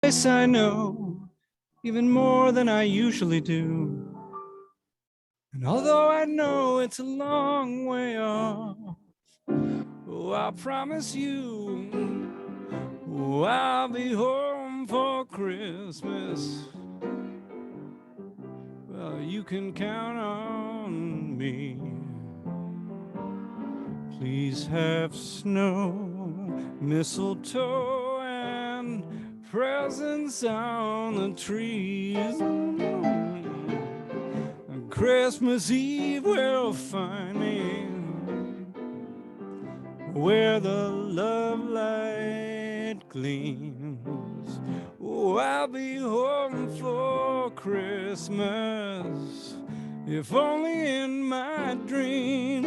place I know, even more than I usually do. And although I know it's a long way off, oh, I promise you, oh, I'll be home for Christmas. Well, you can count on me. Please have snow, mistletoe, and presents on the trees. Christmas Eve will find me where the love light gleams. Oh, I'll be home for Christmas, if only in my dreams.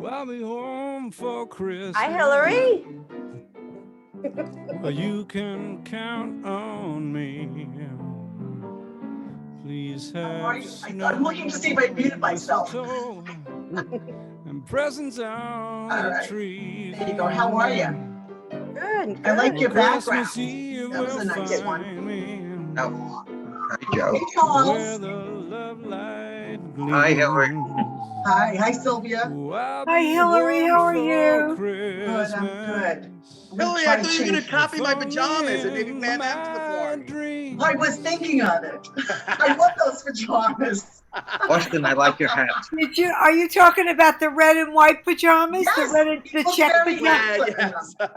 I'll be home for Christmas. Hi, Hillary. Well, you can count on me. Please have snow. I'm looking to see if I muted myself. And presents on the trees. There you go. How are you? Good. I like your background. That was a nice one. Oh, hi, Joe. Hey, Charles. Where the love light gleams. Hi, Hillary. Hi. Hi, Sylvia. Hi, Hillary. How are you? Good. I'm good. Hillary, I thought you were going to copy my pajamas and maybe wear them to the floor. I was thinking of it. I love those pajamas. Austin, I like your hat. Are you talking about the red and white pajamas? Yes, the red and the check very pajamas? nice.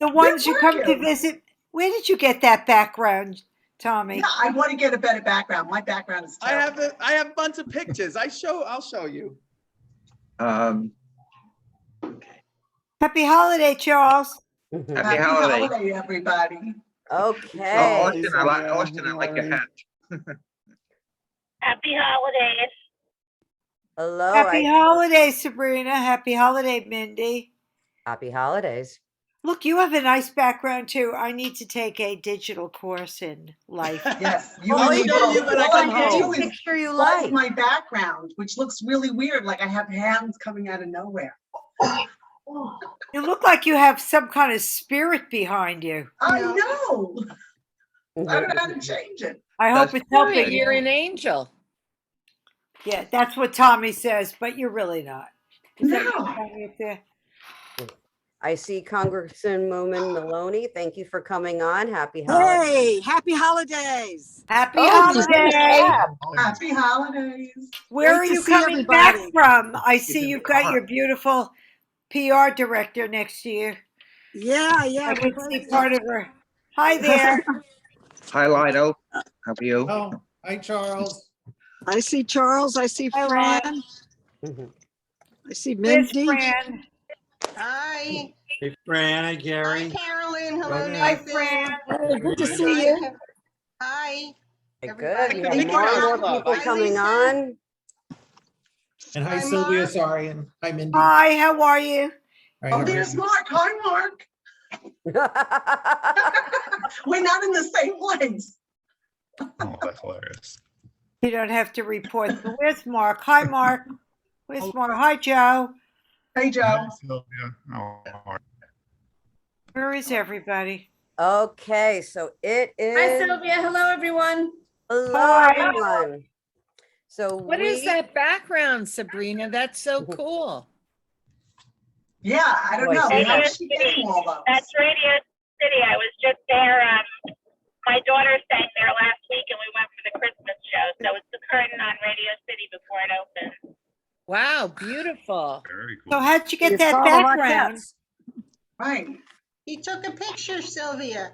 The ones you Where come were to you? visit. Where did you get that background, Tommy? Yeah, I want to get a better background. My background is terrible. I have a bunch of pictures. I'll show you. Happy holiday, Charles. Happy holiday. Everybody. Okay. Austin, I like your hat. Happy holidays. Hello. Happy holidays, Sabrina. Happy holiday, Mindy. Happy holidays. Look, you have a nice background too. I need to take a digital course in life. Yes. I'll need show to- you when I all come have to home. do is Picture you like like. my background, which looks really weird, like I have hands coming out of nowhere. You look like you have some kind of spirit behind you. I know. I don't know how to change it. I hope it's helping. You're an angel. Yeah, that's what Tommy says, but you're really not. Is that No. what Tommy up there? I see Congressman Moomin Maloney. Thank you for coming on. Happy holidays. Hey, happy holidays. Happy Oh, holiday. Happy holidays. Where Great are to you see coming back everybody. from? I see in you've the got car. your beautiful PR director next to you. Yeah. I can see part of her. Hi there. Hi, Lido. How are you? Oh, hi, Charles. I see Charles. I see Hi, Fran. I see Where's Mindy. Fran? Hi. Hey, Fran. Hi, Gary. Hi, Carolyn. Hello, Hi, Hi, Nathan. Fran. Oh, good to see you. Hi. Good. Everybody. We Hey, have more and more Carol. people Hi, coming Lisa. on. And hi, Hi, Sylvia Mark. Sarian. Hi, Mindy. Hi, how are you? Hi, Oh, how are there's you? Mark. Hi, Mark. We're not in the same place. Oh, that's hilarious. You don't have to report. So where's Mark? Hi, Mark. Where's Mark? Hi, Joe. Hey, Joe. Hi, Sylvia. Oh, Where is everybody? Okay, so it is. Hi, Sylvia. Hello, everyone. Hello, Hi. everyone. So What is that background, Sabrina? That's so cool. Yeah, I don't Boy, know. see How that. did she get all those? That's Radio City. I was just there. My daughter sang there last week, and we went for the Christmas show. So it's the curtain on Radio City before it opens. Wow, beautiful. very cool. So how'd you get You that follow my background? steps. Right. He took a picture, Sylvia.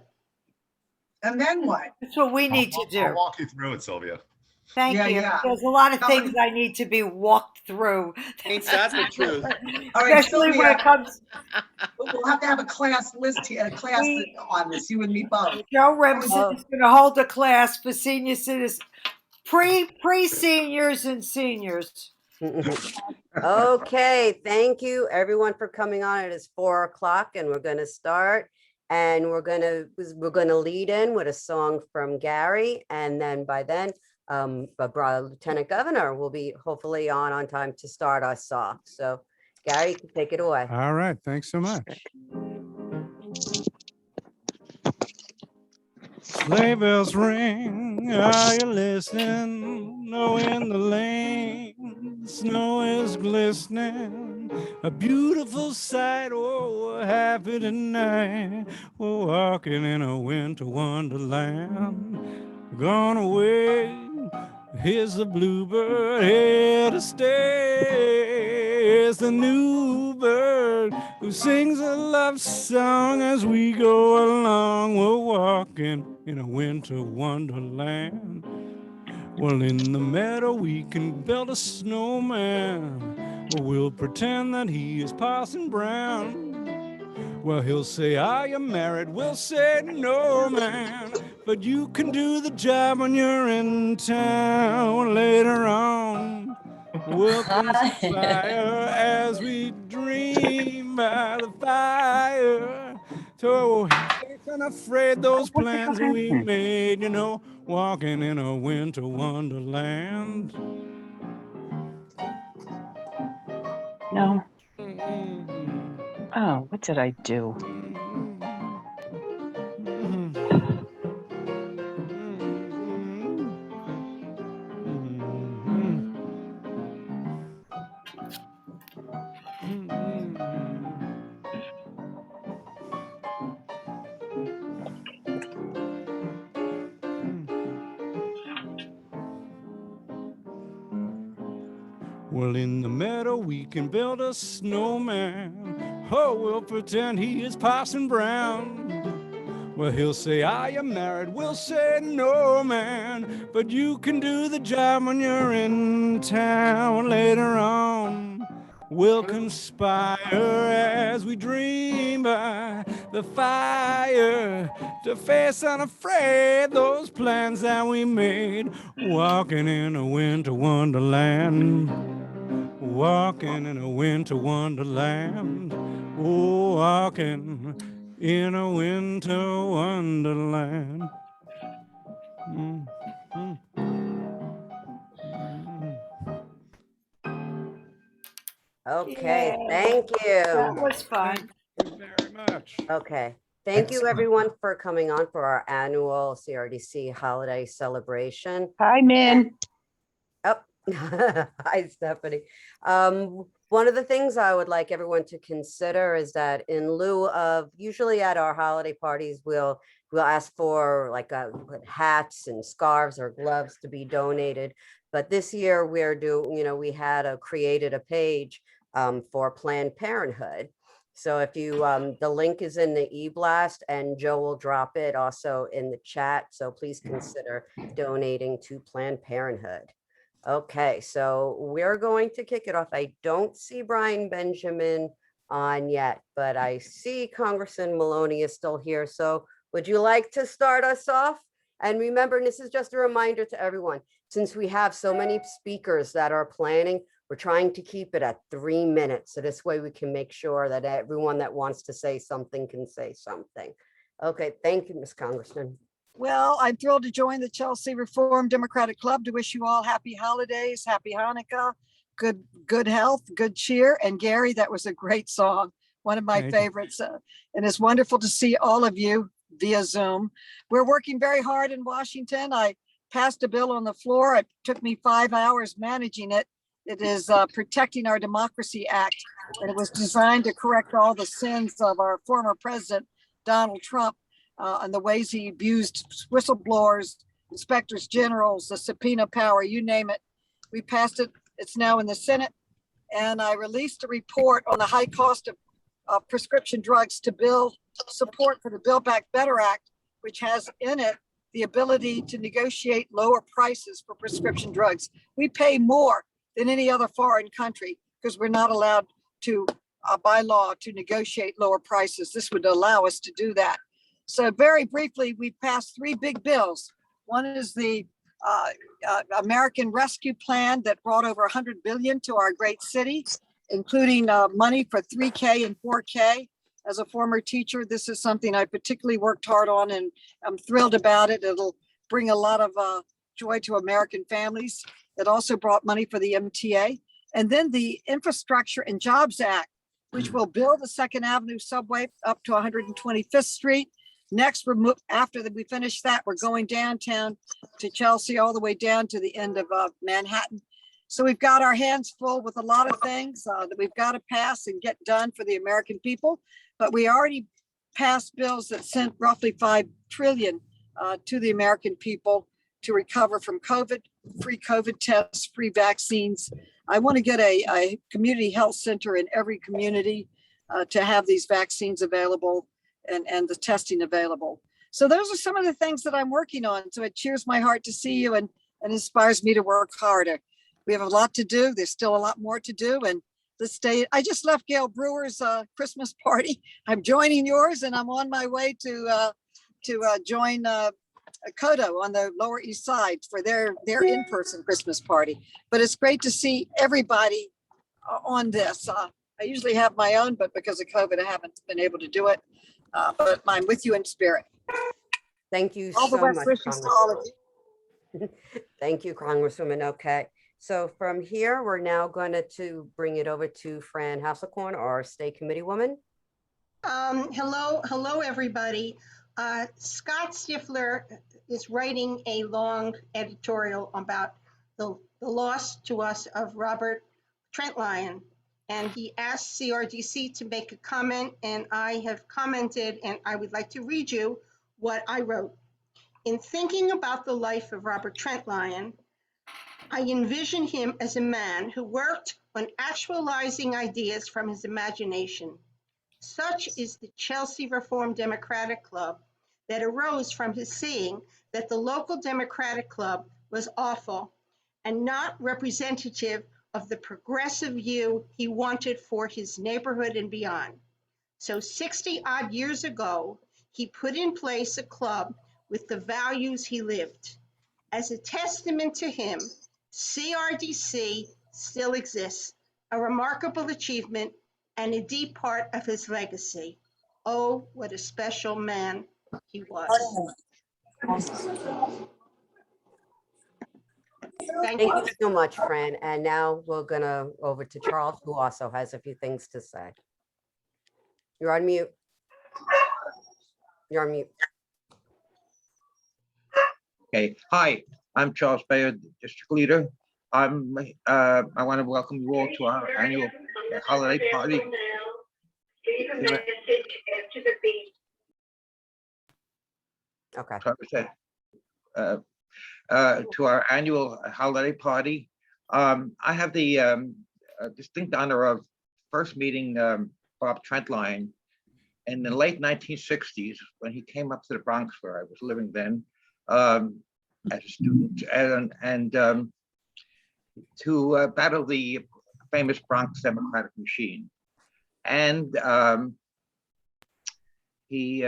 And then what? That's what we need to I'll do. walk you through it, Sylvia. Thank Yeah, you. yeah. There's a lot of No, things I need to be walked through. Ain't that the truth? All right, Especially when Sylvia. it comes, We'll have to have a class list here, a class on this, you and me both. Joe Remsen Oh. is going to hold a class for senior citizens, pre-seniors and seniors. Okay, thank you everyone for coming on. It is 4 o'clock and we're gonna start. And we're gonna lead in with a song from Gary, and then by then, Lieutenant Governor will be hopefully on time to start us off. So Gary, you can take it away. All right, thanks so much. Sleigh bells ring, are you listening? No, in the lane, snow is glistening, a beautiful sight. Oh, we're happy tonight. We're walking in a winter wonderland. Gone away, here's the bluebird, here to stay. Here's the new bird who sings a love song as we go along. We're walking in a winter wonderland. Well, in the meadow we can build a snowman. Well, we'll pretend that he is Parson Brown. Well, he'll say, are you married? We'll say, no, man. But you can do the job when you're in town. Later on, we'll conspire as we dream by the fire. So, I'm afraid those plans we made, you know, walking in a winter wonderland. No. Oh, what did I do? Well, in the meadow we can build a snowman. Oh, we'll pretend he is Parson Brown. Well, he'll say, are you married? We'll say, no, man. But you can do the job when you're in town. Later on, we'll conspire as we dream by the fire to face unafraid those plans that we made. Walking in a winter wonderland. Walking in a winter wonderland. Oh, walking in a winter wonderland. Mm, mm, mm. Okay, Yay. thank That you. was fun. Thank you very much. Okay, thank you everyone for coming on for our annual CRDC holiday celebration. Hi, Min. Oh, hi, Stephanie. One of the things I would like everyone to consider is that in lieu of, usually at our holiday parties, we'll ask for like hats and scarves or gloves to be donated. But this year we had created a page for Planned Parenthood. So if you, the link is in the e-blast and Joe will drop it also in the chat. So please consider donating to Planned Parenthood. Okay, so we're going to kick it off. I don't see Brian Benjamin on yet, but I see Congressman Maloney is still here. So would you like to start us off? And remember, and this is just a reminder to everyone, since we have so many speakers that are planning, we're trying to keep it at 3 minutes. So this way we can make sure that everyone that wants to say something can say something. Okay, thank you, Ms. Congressman. Well, I'm thrilled to join the Chelsea Reform Democratic Club to wish you all happy holidays, happy Hanukkah, good health, good cheer. And Gary, that was a great song, one of my favorites. And it's wonderful to see all of you via Zoom. We're working very hard in Washington. I passed a bill on the floor. It took me 5 hours managing it. It is Protecting Our Democracy Act, and it was designed to correct all the sins of our former president, Donald Trump, and the ways he abused whistleblowers, inspectors generals, the subpoena power, you name it. We passed it. It's now in the Senate. And I released a report on the high cost of prescription drugs to build support for the Build Back Better Act, which has in it the ability to negotiate lower prices for prescription drugs. We pay more than any other foreign country because we're not allowed to, by law, to negotiate lower prices. This would allow us to do that. So very briefly, we passed 3 big bills. One is the American Rescue Plan that brought over 100 billion to our great city, including money for 3K and 4K. As a former teacher, this is something I particularly worked hard on, and I'm thrilled about it. It'll bring a lot of joy to American families. It also brought money for the MTA. And then the Infrastructure and Jobs Act, which will build the Second Avenue subway up to 125th Street. Next, after we finish that, we're going downtown to Chelsea, all the way down to the end of Manhattan. So we've got our hands full with a lot of things that we've got to pass and get done for the American people. But we already passed bills that sent roughly 5 trillion to the American people to recover from COVID, free COVID tests, free vaccines. I want to get a community health center in every community to have these vaccines available and the testing available. So those are some of the things that I'm working on. So it cheers my heart to see you and inspires me to work harder. We have a lot to do. There's still a lot more to do. And this day, I just left Gail Brewer's Christmas party. I'm joining yours, and I'm on my way to join Kodo on the Lower East Side for their in-person Christmas party. But it's great to see everybody on this. I usually have my own, but because of COVID, I haven't been able to do it. But I'm with you in spirit. Thank you All the so best much, wishes to all of you. Thank you, Congresswoman. Okay. So from here, we're now going to bring it over to Fran Haselcorn, our state committee woman. Hello, everybody. Scott Stifler is writing a long editorial about the loss to us of Robert Trent Lyon. And he asked CRDC to make a comment, and I have commented, and I would like to read you what I wrote. In thinking about the life of Robert Trent Lyon, I envision him as a man who worked on actualizing ideas from his imagination. Such is the Chelsea Reform Democratic Club that arose from his seeing that the local Democratic Club was awful and not representative of the progressive view he wanted for his neighborhood and beyond. So 60 odd years ago, he put in place a club with the values he lived. As a testament to him, CRDC still exists, a remarkable achievement and a deep part of his legacy. Oh, what a special man he was. Thank you so much, Fran. And now we're gonna over to Charles, who also has a few things to say. You're on mute. You're on mute. Okay, hi, I'm Charles Bayer, District Leader. I want to welcome you all to our annual holiday party. Okay. To our annual holiday party. I have the distinct honor of first meeting Bob Trent Lyon in the late 1960s when he came up to the Bronx, where I was living then as a student, and to battle the famous Bronx Democratic machine. And he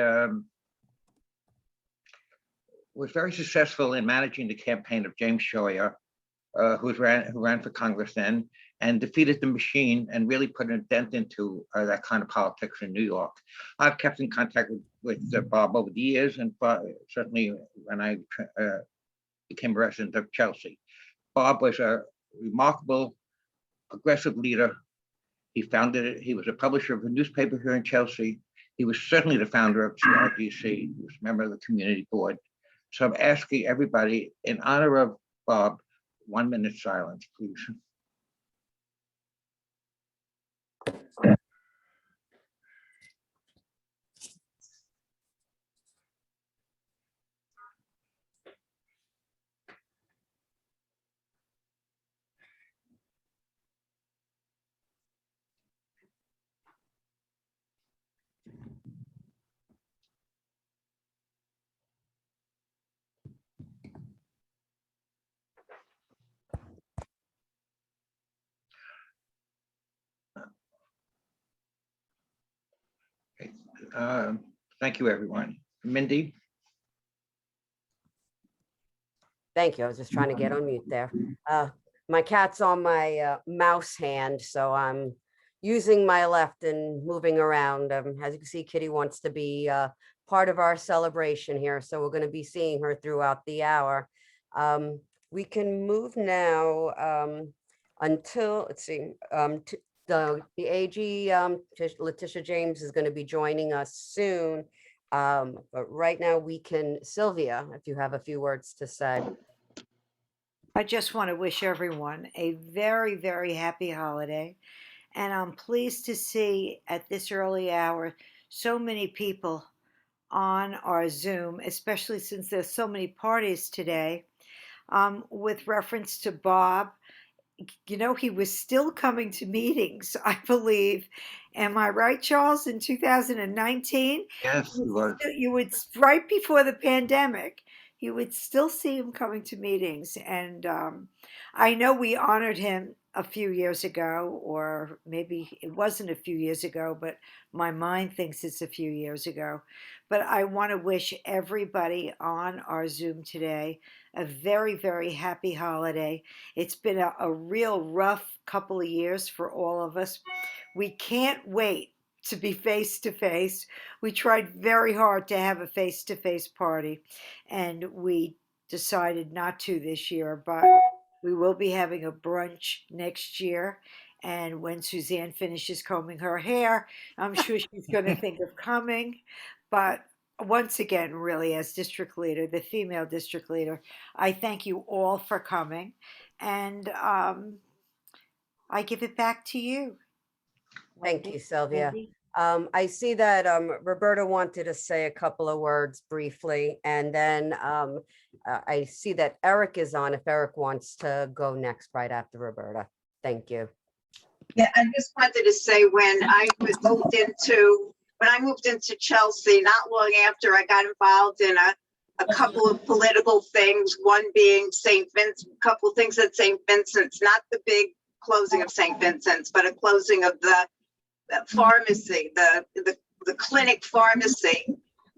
was very successful in managing the campaign of James Scheuer, who ran for Congress then, and defeated the machine and really put a dent into that kind of politics in New York. I've kept in contact with Bob over the years, and certainly when I became a resident of Chelsea. Bob was a remarkable, progressive leader. He was a publisher of a newspaper here in Chelsea. He was certainly the founder of CRDC. He was a member of the community board. So I'm asking everybody, in honor of Bob, 1 minute silence, please. Thank you, everyone. Mindy? Thank you. I was just trying to get on mute there. My cat's on my mouse hand, so I'm using my left and moving around. As you can see, Kitty wants to be part of our celebration here, so we're going to be seeing her throughout the hour. We can move now until, let's see, the AG, Letitia James is going to be joining us soon. But right now we can, Sylvia, if you have a few words to say. I just want to wish everyone a very, very happy holiday. And I'm pleased to see at this early hour so many people on our Zoom, especially since there's so many parties today. With reference to Bob, you know, he was still coming to meetings, I believe. Am I right, Charles, in 2019? Yes, you was. You would, right before the pandemic, you would still see him coming to meetings. And I know we honored him a few years ago, or maybe it wasn't a few years ago, but my mind thinks it's a few years ago. But I want to wish everybody on our Zoom today a very, very happy holiday. It's been a real rough couple of years for all of us. We can't wait to be face to face. We tried very hard to have a face to face party, and we decided not to this year, but we will be having a brunch next year. And when Suzanne finishes combing her hair, I'm sure she's going to think of coming. But once again, really, as district leader, the female district leader, I thank you all for coming. And I give it back to you. Thank you, Sylvia. Wendy? I see that Roberta wanted to say a couple of words briefly, and then I see that Eric is on, if Eric wants to go next right after Roberta. Thank you. Yeah, I just wanted to say when I moved into Chelsea, not long after, I got involved in a couple of political things, one being St. Vincent, a couple of things at St. Vincent's, not the big closing of St. Vincent's, but a closing of the pharmacy, the clinic pharmacy.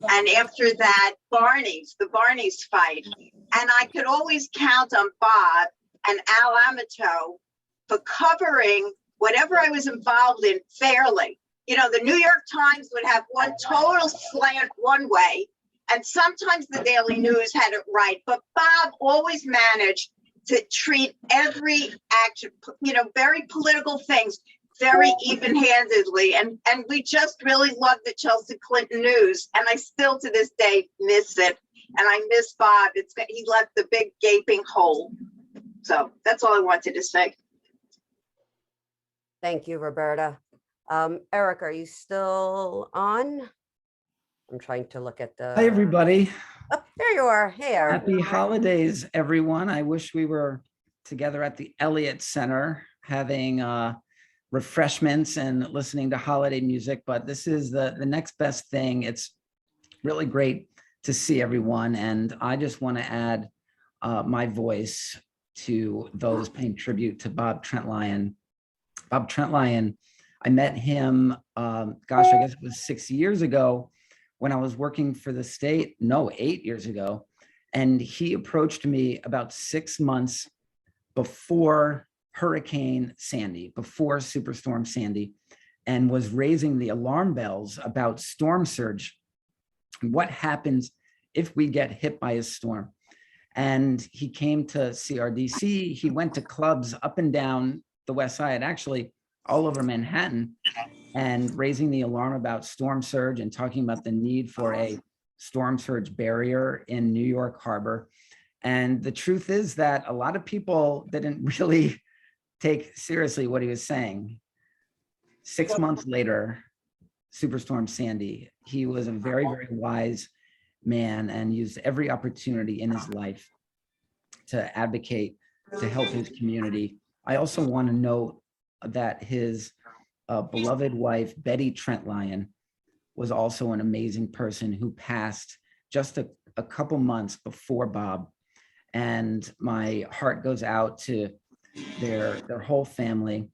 And after that, the Barney's fight. And I could always count on Bob and Al Amato for covering whatever I was involved in fairly. You know, the New York Times would have one total slant one way, and sometimes the Daily News had it right. But Bob always managed to treat every action, you know, very political things, very even-handedly. And we just really love the Chelsea Clinton news. And I still to this day miss it. And I miss Bob. He left the big gaping hole. So that's all I wanted to say. Thank you, Roberta. Eric, are you still on? I'm trying to look at the. Hi, everybody. Oh, there you are. Hey, Eric. Happy holidays, everyone. I wish we were together at the Elliott Center having refreshments and listening to holiday music, but this is the next best thing. It's really great to see everyone. And I just want to add my voice to those paying tribute to Bob Trentlyon. Bob Trentlyon, I met him, I guess it was 6 years ago when I was working for the state. No, 8 years ago. And he approached me about 6 months before Hurricane Sandy, before Superstorm Sandy, and was raising the alarm bells about storm surge. What happens if we get hit by a storm? And he came to CRDC. He went to clubs up and down the West Side, actually all over Manhattan, and raising the alarm about storm surge and talking about the need for a storm surge barrier in New York Harbor. And the truth is that a lot of people didn't really take seriously what he was saying. 6 months later, Superstorm Sandy, he was a very, very wise man and used every opportunity in his life to advocate, to help his community. I also want to note that his beloved wife, Betty Trentlyon, was also an amazing person who passed just a couple months before Bob. And my heart goes out to their whole family.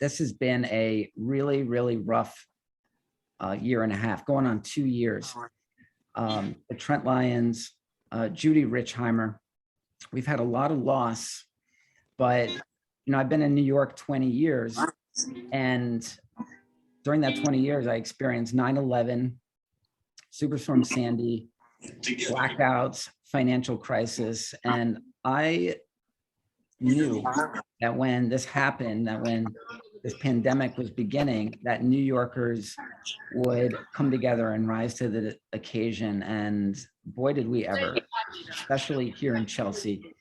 This has been a really, really rough year and a half, going on 2 years. The Trent Lyons, Judy Richheimer. We've had a lot of loss, but I've been in New York 20 years, and during that 20 years, I experienced 9/11, Superstorm Sandy, blackouts, financial crisis, and I knew that when this happened, that when this pandemic was beginning, that New Yorkers would come together and rise to the occasion. And boy, did we ever, especially here in Chelsea.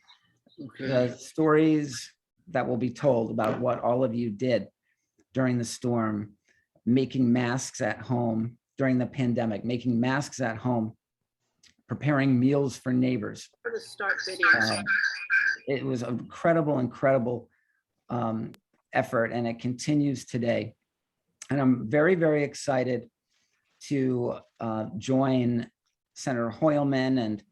The stories that will be told about what all of you did during the storm, making masks at home during the pandemic, making masks at home, preparing meals for neighbors. It was an incredible effort, and it continues today. And I'm very, very excited to join Senator Hoylman and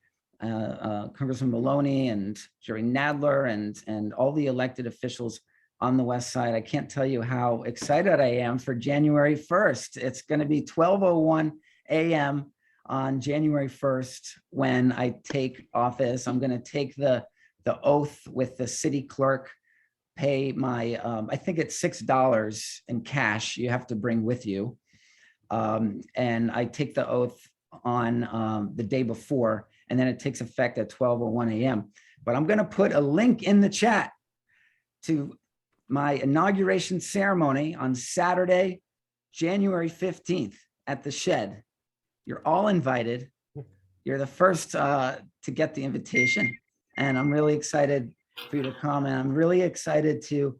Congressman Maloney and Jerry Nadler and all the elected officials on the West Side. I can't tell you how excited I am for January 1st. It's going to be 12:01 a.m. on January 1st when I take office. I'm going to take the oath with the city clerk, pay my, I think it's $6 in cash you have to bring with you. And I take the oath on the day before, and then it takes effect at 12:01 a.m. But I'm going to put a link in the chat to my inauguration ceremony on Saturday, January 15th at the Shed. You're all invited. You're the first to get the invitation. And I'm really excited for you to come. And I'm really excited to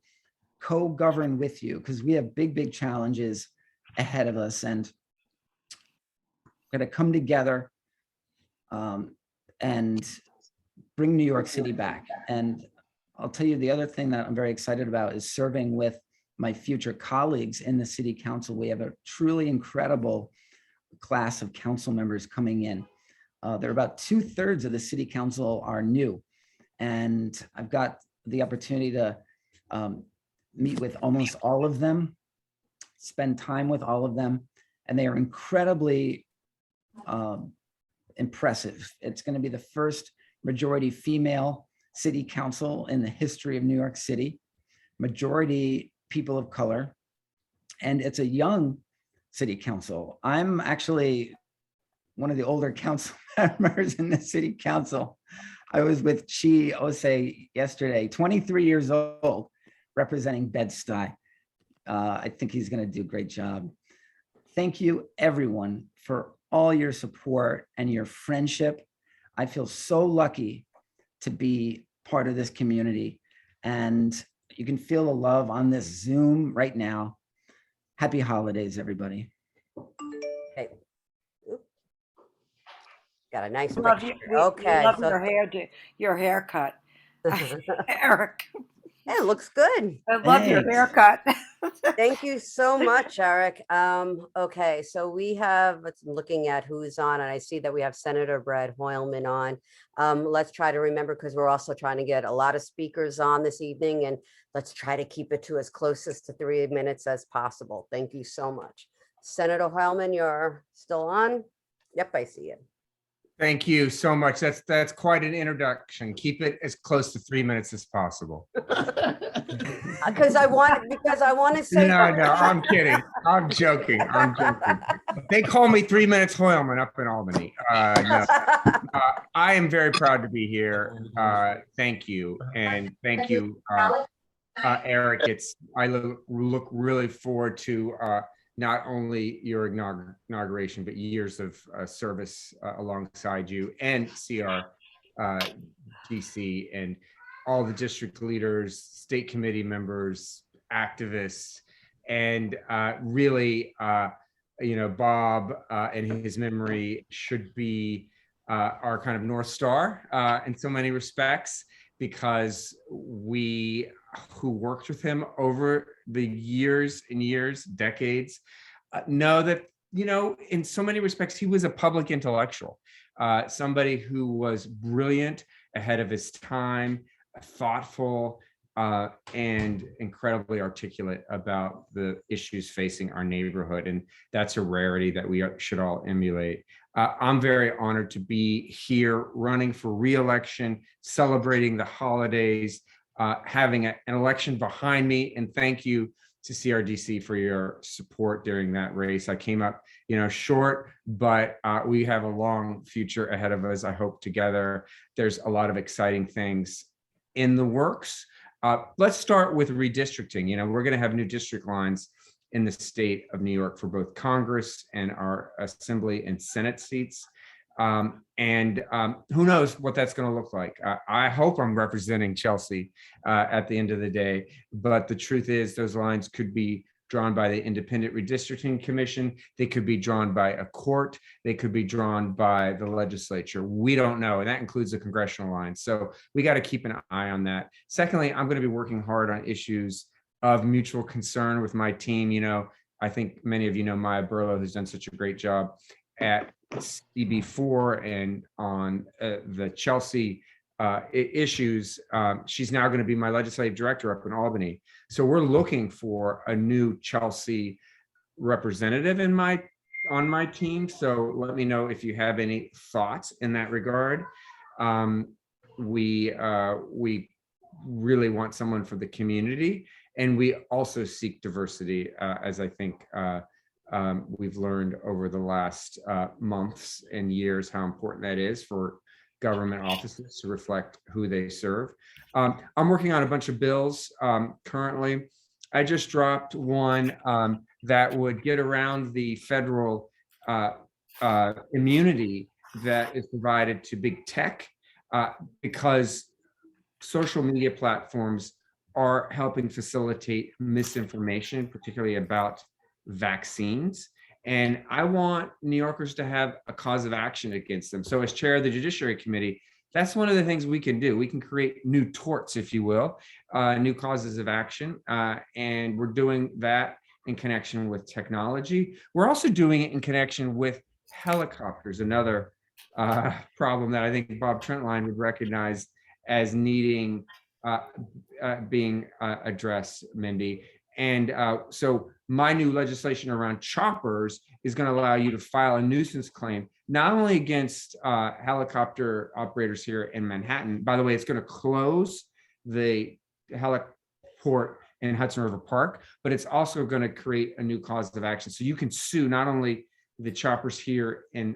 co-govern with you because we have big, big challenges ahead of us. And we're going to come together and bring New York City back. And I'll tell you the other thing that I'm very excited about is serving with my future colleagues in the city council. We have a truly incredible class of council members coming in. There are about 2/3 of the city council are new. And I've got the opportunity to meet with almost all of them, spend time with all of them, and they are incredibly impressive. It's going to be the first majority female city council in the history of New York City, majority people of color, and it's a young city council. I'm actually one of the older council members in the city council. I was with Chi Osei yesterday, 23 years old, representing Bed-Stuy. I think he's going to do a great job. Thank you, everyone, for all your support and your friendship. I feel so lucky to be part of this community, and you can feel the love on this Zoom right now. Happy holidays, everybody. Okay. Oop. Got a nice Love picture. you. Okay. Love so- your haircut, Eric. Yeah, it looks good. I love your Thanks. haircut. Thank you so much, Eric. Okay, so we have, let's looking at who's on, and I see that we have Senator Brad Hoylman on. Let's try to remember, because we're also trying to get a lot of speakers on this evening, and let's try to keep it to as closest to 3 minutes as possible. Thank you so much. Senator Hoylman, you're still on? Yep, I see you. Thank you so much. That's quite an introduction. Keep it as close to 3 minutes as possible. Because I want to say. No, I'm kidding. I'm joking. They call me 3 minutes Hoylman up in Albany. No. I am very proud to be here. Thank you. And thank you, Eric. I look really forward to not only your inauguration, but years of service alongside you and CRDC and all the district leaders, state committee members, activists, and really, Bob and his memory should be our kind of North Star in so many respects, because we who worked with him over the years and years, decades, know that, in so many respects, he was a public intellectual, somebody who was brilliant, ahead of his time, thoughtful, and incredibly articulate about the issues facing our neighborhood. And that's a rarity that we should all emulate. I'm very honored to be here running for re-election, celebrating the holidays, having an election behind me. And thank you to CRDC for your support during that race. I came up, short, but we have a long future ahead of us. I hope together there's a lot of exciting things in the works. Let's start with redistricting. We're going to have new district lines in the state of New York for both Congress and our Assembly and Senate seats. And who knows what that's going to look like. I hope I'm representing Chelsea at the end of the day, but the truth is those lines could be drawn by the Independent Redistricting Commission. They could be drawn by a court. They could be drawn by the legislature. We don't know, and that includes the congressional line. So we got to keep an eye on that. Secondly, I'm going to be working hard on issues of mutual concern with my team. I think many of you know Maya Burlow, who's done such a great job at CB4 and on the Chelsea issues. She's now going to be my legislative director up in Albany. So we're looking for a new Chelsea representative on my team. So let me know if you have any thoughts in that regard. We really want someone for the community, and we also seek diversity, as I think we've learned over the last months and years how important that is for government offices to reflect who they serve. I'm working on a bunch of bills currently. I just dropped one that would get around the federal immunity that is provided to big tech because social media platforms are helping facilitate misinformation, particularly about vaccines. And I want New Yorkers to have a cause of action against them. So as chair of the Judiciary Committee, that's one of the things we can do. We can create new torts, if you will, new causes of action. And we're doing that in connection with technology. We're also doing it in connection with helicopters, another problem that I think Bob Trentline would recognize as needing being addressed, Mindy. And so my new legislation around choppers is going to allow you to file a nuisance claim, not only against helicopter operators here in Manhattan. By the way, it's going to close the heliport in Hudson River Park, but it's also going to create a new cause of action. So you can sue not only the choppers here in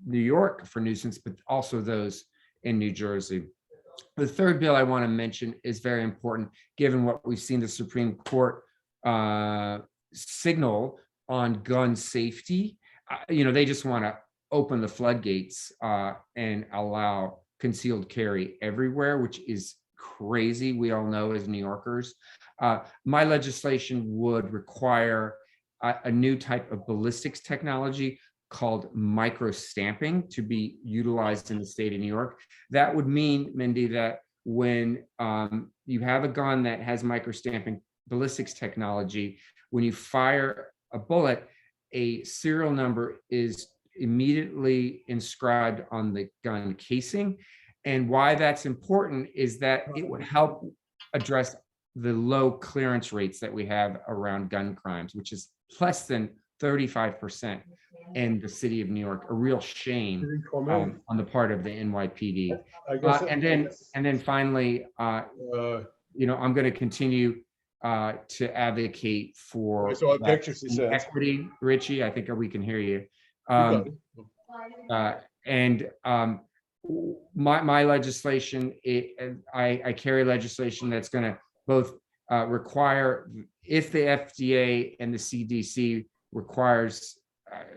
New York for nuisance, but also those in New Jersey. The third bill I want to mention is very important, given what we've seen the Supreme Court signal on gun safety. They just want to open the floodgates and allow concealed carry everywhere, which is crazy. We all know as New Yorkers. My legislation would require a new type of ballistics technology called micro-stamping to be utilized in the state of New York. That would mean, Mindy, that when you have a gun that has micro-stamping ballistics technology, when you fire a bullet, a serial number is immediately inscribed on the gun casing. And why that's important is that it would help address the low clearance rates that we have around gun crimes, which is less than 35% in the city of New York, a real shame on the part of the NYPD. And then finally, I'm going to continue to advocate for equity. Richie, I think we can hear you. My legislation, I carry legislation that's going to both require, if the FDA and the CDC requires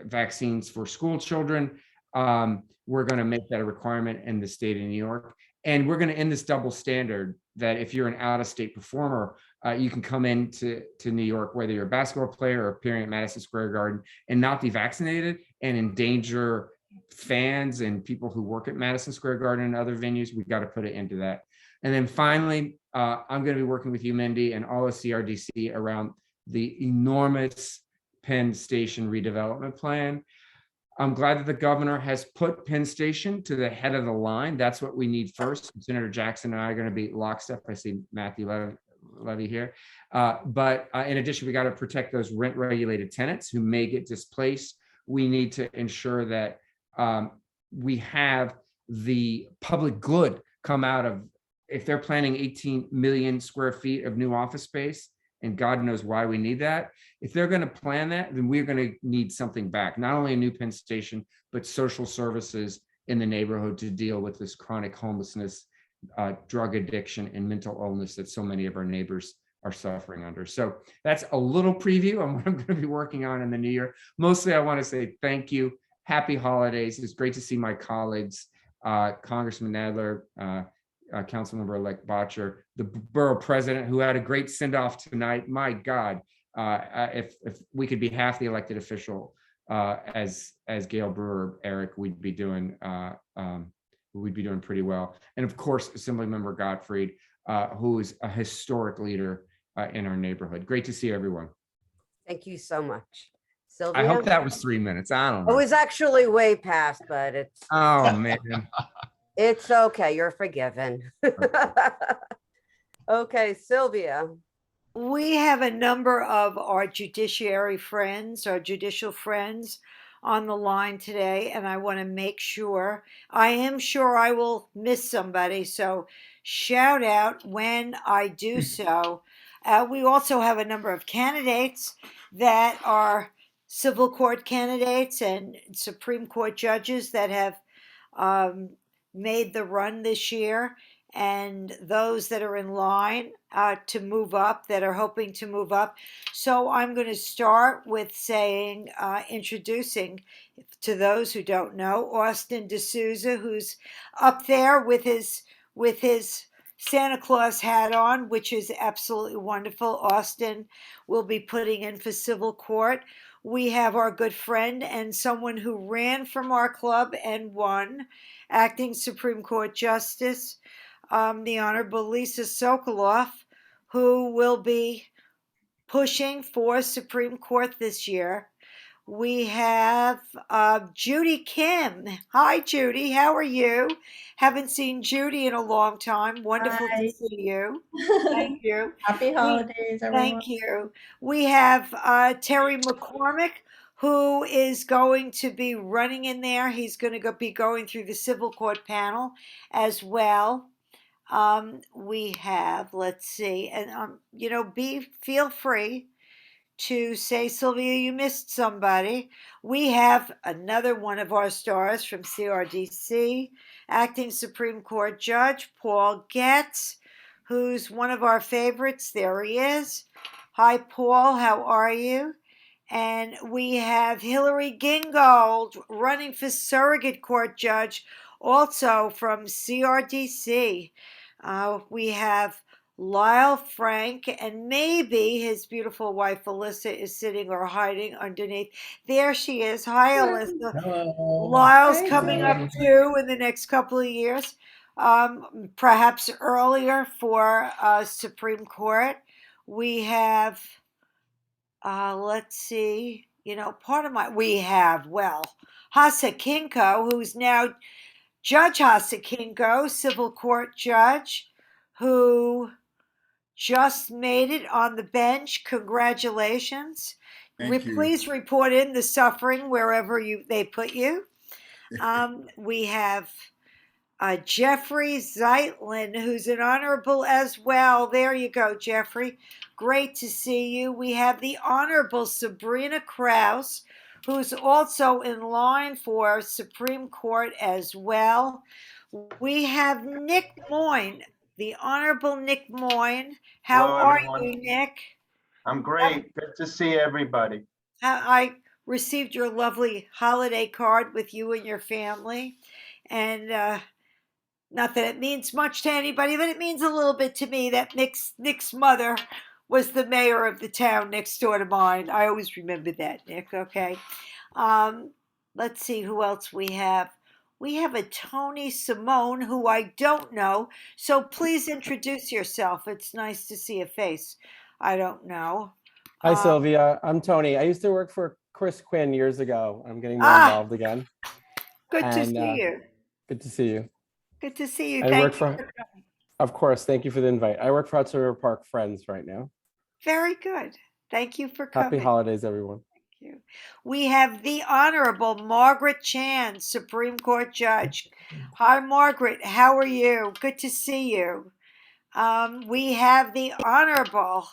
vaccines for school children, we're going to make that a requirement in the state of New York. And we're going to end this double standard that if you're an out-of-state performer, you can come into New York, whether you're a basketball player or appearing at Madison Square Garden, and not be vaccinated and endanger fans and people who work at Madison Square Garden and other venues. We've got to put it into that. And then finally, I'm going to be working with you, Mindy, and all of CRDC around the enormous Penn Station redevelopment plan. I'm glad that the governor has put Penn Station to the head of the line. That's what we need first. Senator Jackson and I are going to be lockstep. I see Matthew levy here. But in addition, we got to protect those rent regulated tenants who may get displaced. We need to ensure that we have the public good come out of, if they're planning 18 million square feet of new office space, and God knows why we need that. If they're going to plan that, then we're going to need something back, not only a new Penn Station, but social services in the neighborhood to deal with this chronic homelessness, drug addiction, and mental illness that so many of our neighbors are suffering under. So that's a little preview on what I'm going to be working on in the new year. Mostly, I want to say thank you. Happy holidays. It's great to see my colleagues, Congressman Nadler, Councilmember-elect Botcher, the borough president, who had a great send-off tonight. My God, if we could be half the elected official as Gail Brewer, Eric, we'd be doing pretty well. And of course, Assemblymember Gottfried, who is a historic leader in our neighborhood. Great to see everyone. Thank you so much. Sylvia? I hope that was 3 minutes. I don't It know. was actually way past, but it's. Oh, man. It's okay. You're forgiven. Okay, Sylvia. We have a number of our judiciary friends, our judicial friends on the line today, and I want to make sure, I am sure I will miss somebody, so shout out when I do so. We also have a number of candidates that are civil court candidates and Supreme Court judges that have made the run this year, and those that are in line to move up, that are hoping to move up. So I'm going to start with saying, introducing to those who don't know, Austin D'Souza, who's up there with his Santa Claus hat on, which is absolutely wonderful. Austin will be putting in for civil court. We have our good friend and someone who ran from our club and won, acting Supreme Court Justice, the Honorable Lisa Sokoloff, who will be pushing for Supreme Court this year. We have Judy Kim. Hi, Judy. How are you? Haven't seen Judy in a long time. Wonderful to see you. Thank you. Happy holidays, everyone. Thank you. We have Terry McCormick, who is going to be running in there. He's going to be going through the civil court panel as well. We have, let's see, and feel free to say, Sylvia, you missed somebody. We have another one of our stars from CRDC, acting Supreme Court Judge Paul Getz, who's one of our favorites. There he is. Hi, Paul. How are you? And we have Hillary Gingold running for surrogate court judge, also from CRDC. We have Lyle Frank, and maybe his beautiful wife Alyssa is sitting or hiding underneath. There she is. Hi, Alyssa. Hello. Lyle's coming up too in the next couple of years, perhaps earlier for Supreme Court. We have, let's see, we have, Hasa Kinko, who's now Judge Hasa Kinko, civil court judge, who just made it on the bench. Congratulations. Thank you. Please report in the suffering wherever they put you. We have Jeffrey Zeitlin, who's an honorable as well. There you go, Jeffrey. Great to see you. We have the Honorable Sabrina Kraus, who's also in line for Supreme Court as well. We have Nick Moyne, the Honorable Nick Moyne. How Hello, are everyone. you, Nick? I'm great. Good to see everybody. I received your lovely holiday card with you and your family. And not that it means much to anybody, but it means a little bit to me that Nick's mother was the mayor of the town next door to mine. I always remember that, Nick, okay? Let's see who else we have. We have a Tony Simone, who I don't know, so please introduce yourself. It's nice to see a face I don't know. Hi, Sylvia. I'm Tony. I used to work for Chris Quinn years ago. I'm getting more involved again. Good to see you. Good to see you. Good to see you. I Thank work you for. for coming. Of course. Thank you for the invite. I work for Hudson River Park Friends right now. Very good. Thank you for Happy coming. holidays, everyone. Thank you. We have the Honorable Margaret Chan, Supreme Court Judge. Hi, Margaret. How are you? Good to see you. We have the Honorable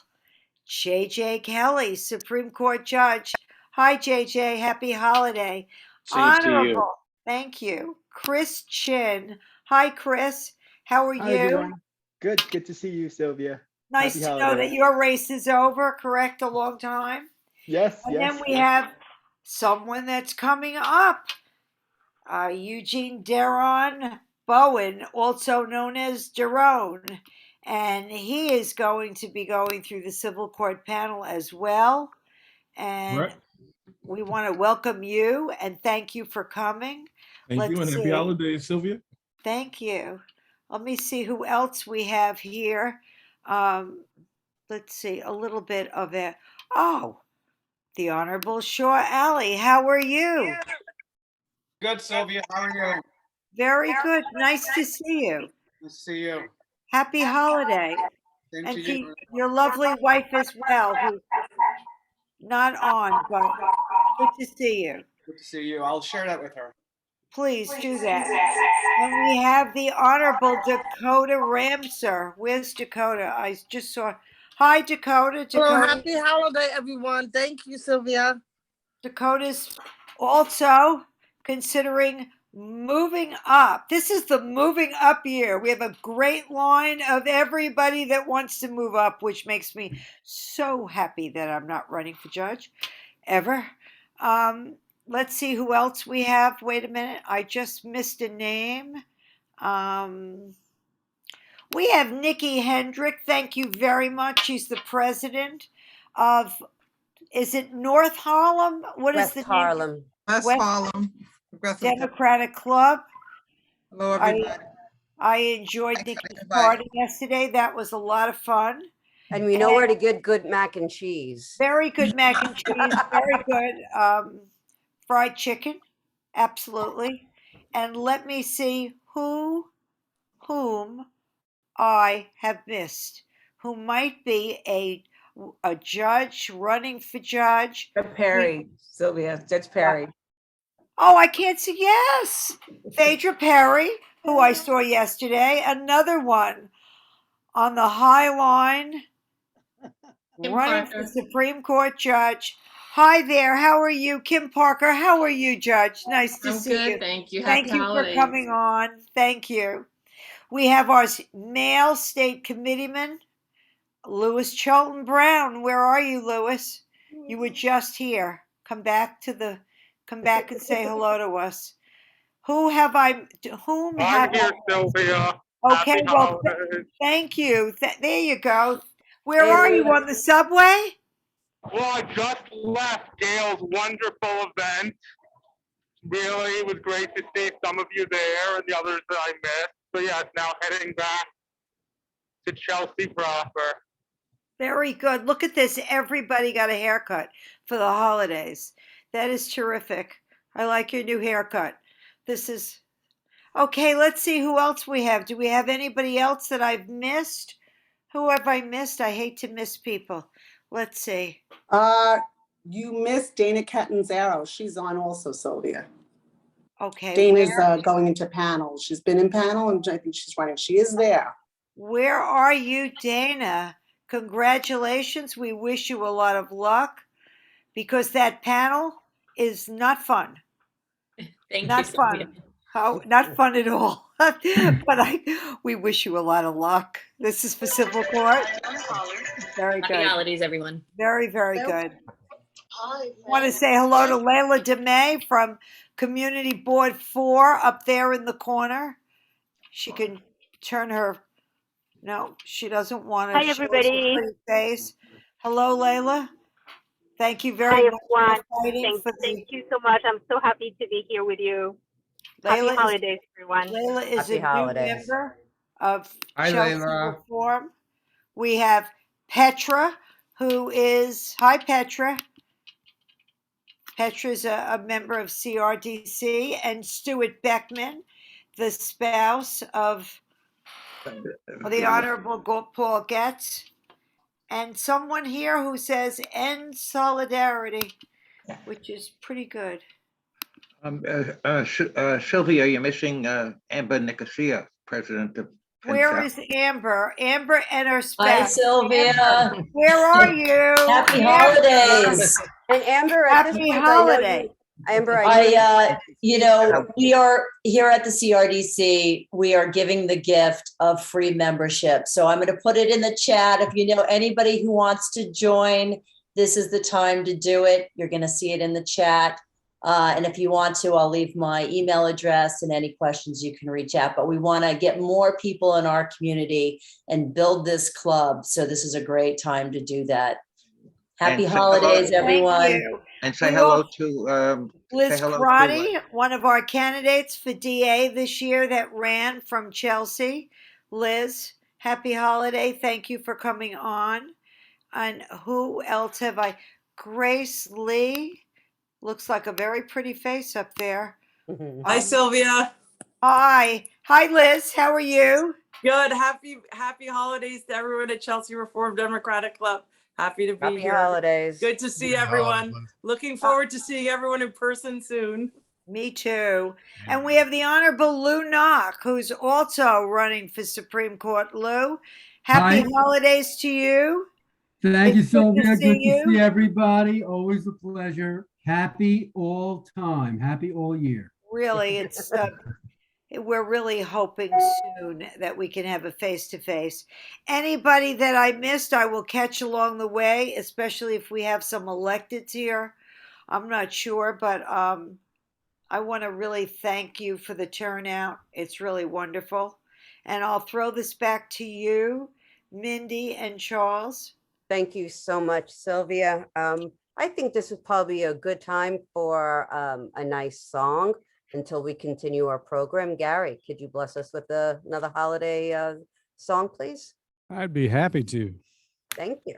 J.J. Kelly, Supreme Court Judge. Hi, J.J. Happy holiday. Same to you. Honorable. Thank you. Chris Chin. Hi, Chris. How are Hi, you? everyone. Good to see you, Sylvia. Nice Happy to know holidays. that your race is over, correct? A long time. Yes, And yes. then we have someone that's coming up, Eugene Deron Bowen, also known as Derone. And he is going to be going through the civil court panel as well. And Right. we want to welcome you and thank you for coming. Thank you and happy holidays, Sylvia. Thank you. Let me see who else we have here. Let's see, a little bit of it. Oh, the Honorable Shaw Alley. How are you? Good, Sylvia. How are you? Very good. Nice to see you. Nice to see you. Happy holiday. Same And to to you. your lovely wife as well, who's not on, but good to see you. Good to see you. I'll share that with her. Please do that. And we have the Honorable Dakota Ramser. Where's Dakota? I just saw. Hi, Dakota. Hello, Dakota. happy holiday, everyone. Thank you, Sylvia. Dakota's also considering moving up. This is the moving up year. We have a great line of everybody that wants to move up, which makes me so happy that I'm not running for judge ever. Let's see who else we have. Wait a minute. I just missed a name. We have Nikki Hendrick. Thank you very much. She's the president of, is it North Harlem? What is West the name? Harlem. West Harlem. Democratic Club. Hello, everybody. I enjoyed Nikki's party yesterday. That was a lot of fun. And we know where to get good mac and cheese. Very good mac and cheese. Very good fried chicken. Absolutely. And let me see whom I have missed, who might be a judge running for judge. Perry, Sylvia, Judge Perry. Oh, I can't see. Yes, Phaedra Perry, who I saw yesterday. Another one on the high line, running for Supreme Court judge. Hi there. How are you, Kim Parker? How are you, Judge? Nice to see you. Thank you. Thank Happy you holidays. for coming on. Thank you. We have our male state committeeman, Louis Cholton Brown. Where are you, Louis? You were just here. Come back and say hello to us. Whom have I'm here, Sylvia. Okay, Happy well, holidays. thank you. There you go. Where are you, on the subway? Well, I just left Gail's wonderful event. Really, it was great to see some of you there and the others that I missed. So yes, now heading back to Chelsea proper. Very good. Look at this. Everybody got a haircut for the holidays. That is terrific. I like your new haircut. This is okay. Let's see who else we have. Do we have anybody else that I've missed? Who have I missed? I hate to miss people. Let's see. You missed Dana Catanzaro. She's on also, Sylvia. Okay. Dana's going into panel. She's been in panel and I think she's running. She is there. Where are you, Dana? Congratulations. We wish you a lot of luck because that panel is not fun. Not fun. Oh, not fun at all. But we wish you a lot of luck. This is for civil court. Very good. Happy holidays, everyone. Very, very good. I want to say hello to Layla DeMay from Community Board 4 up there in the corner. She can turn her. No, she doesn't want to. Hi, everybody. Show her face. Hello, Layla. Thank you very much for fighting for Thank you so much. I'm so happy to be here with you. Happy holidays, everyone. Layla is Happy a new holidays. member of Hi, Chelsea Layla. Reform. We have Petra, who is, hi, Petra. Petra's a member of CRDC, and Stuart Beckman, the spouse of The Honorable Paul Getz, and someone here who says end solidarity, which is pretty good. Sylvia, you're missing Amber Nicosia, President of Penn Where South. is Amber? Amber and her spouse. Hi, Sylvia. Amber, where are you? Happy Amber. holidays. And Amber, at this Happy point, I know holiday. Amber, We are here at the CRDC, we are giving the gift of free membership. So I'm going to put it in the chat. If you know anybody who wants to join, this is the time to do it. You're going to see it in the chat. And if you want to, I'll leave my email address, and any questions you can reach out. But we want to get more people in our community and build this club. So this is a great time to do that. Happy And say holidays, hello. everyone. Thank you. And say We hello all- to Liz say hello to, Crotty, one of our candidates for DA this year that ran from Chelsea. Liz, happy holiday. Thank you for coming on. And who else have I? Grace Lee. Looks like a very pretty face up there. Hi, Sylvia. Hi. Hi, Liz. How are you? Good. Happy holidays to everyone at Chelsea Reformed Democratic Club. Happy to be Happy here. holidays. Good to see everyone. Looking forward to seeing everyone in person soon. Me too. And we have the Honorable Lou Knock, who's also running for Supreme Court. Lou, happy Hi. holidays to you. Thank you, It's good to Sylvia. see Good to you. see everybody. Always a pleasure. Happy all time. Happy all year. Really, it's we're really hoping soon that we can have a face-to-face. Anybody that I missed, I will catch along the way, especially if we have some electeds here. I'm not sure, but I want to really thank you for the turnout. It's really wonderful. And I'll throw this back to you, Mindy and Charles. Thank you so much, Sylvia. I think this is probably a good time for a nice song until we continue our program. Gary, could you bless us with another holiday song, please? I'd be happy to. Thank you.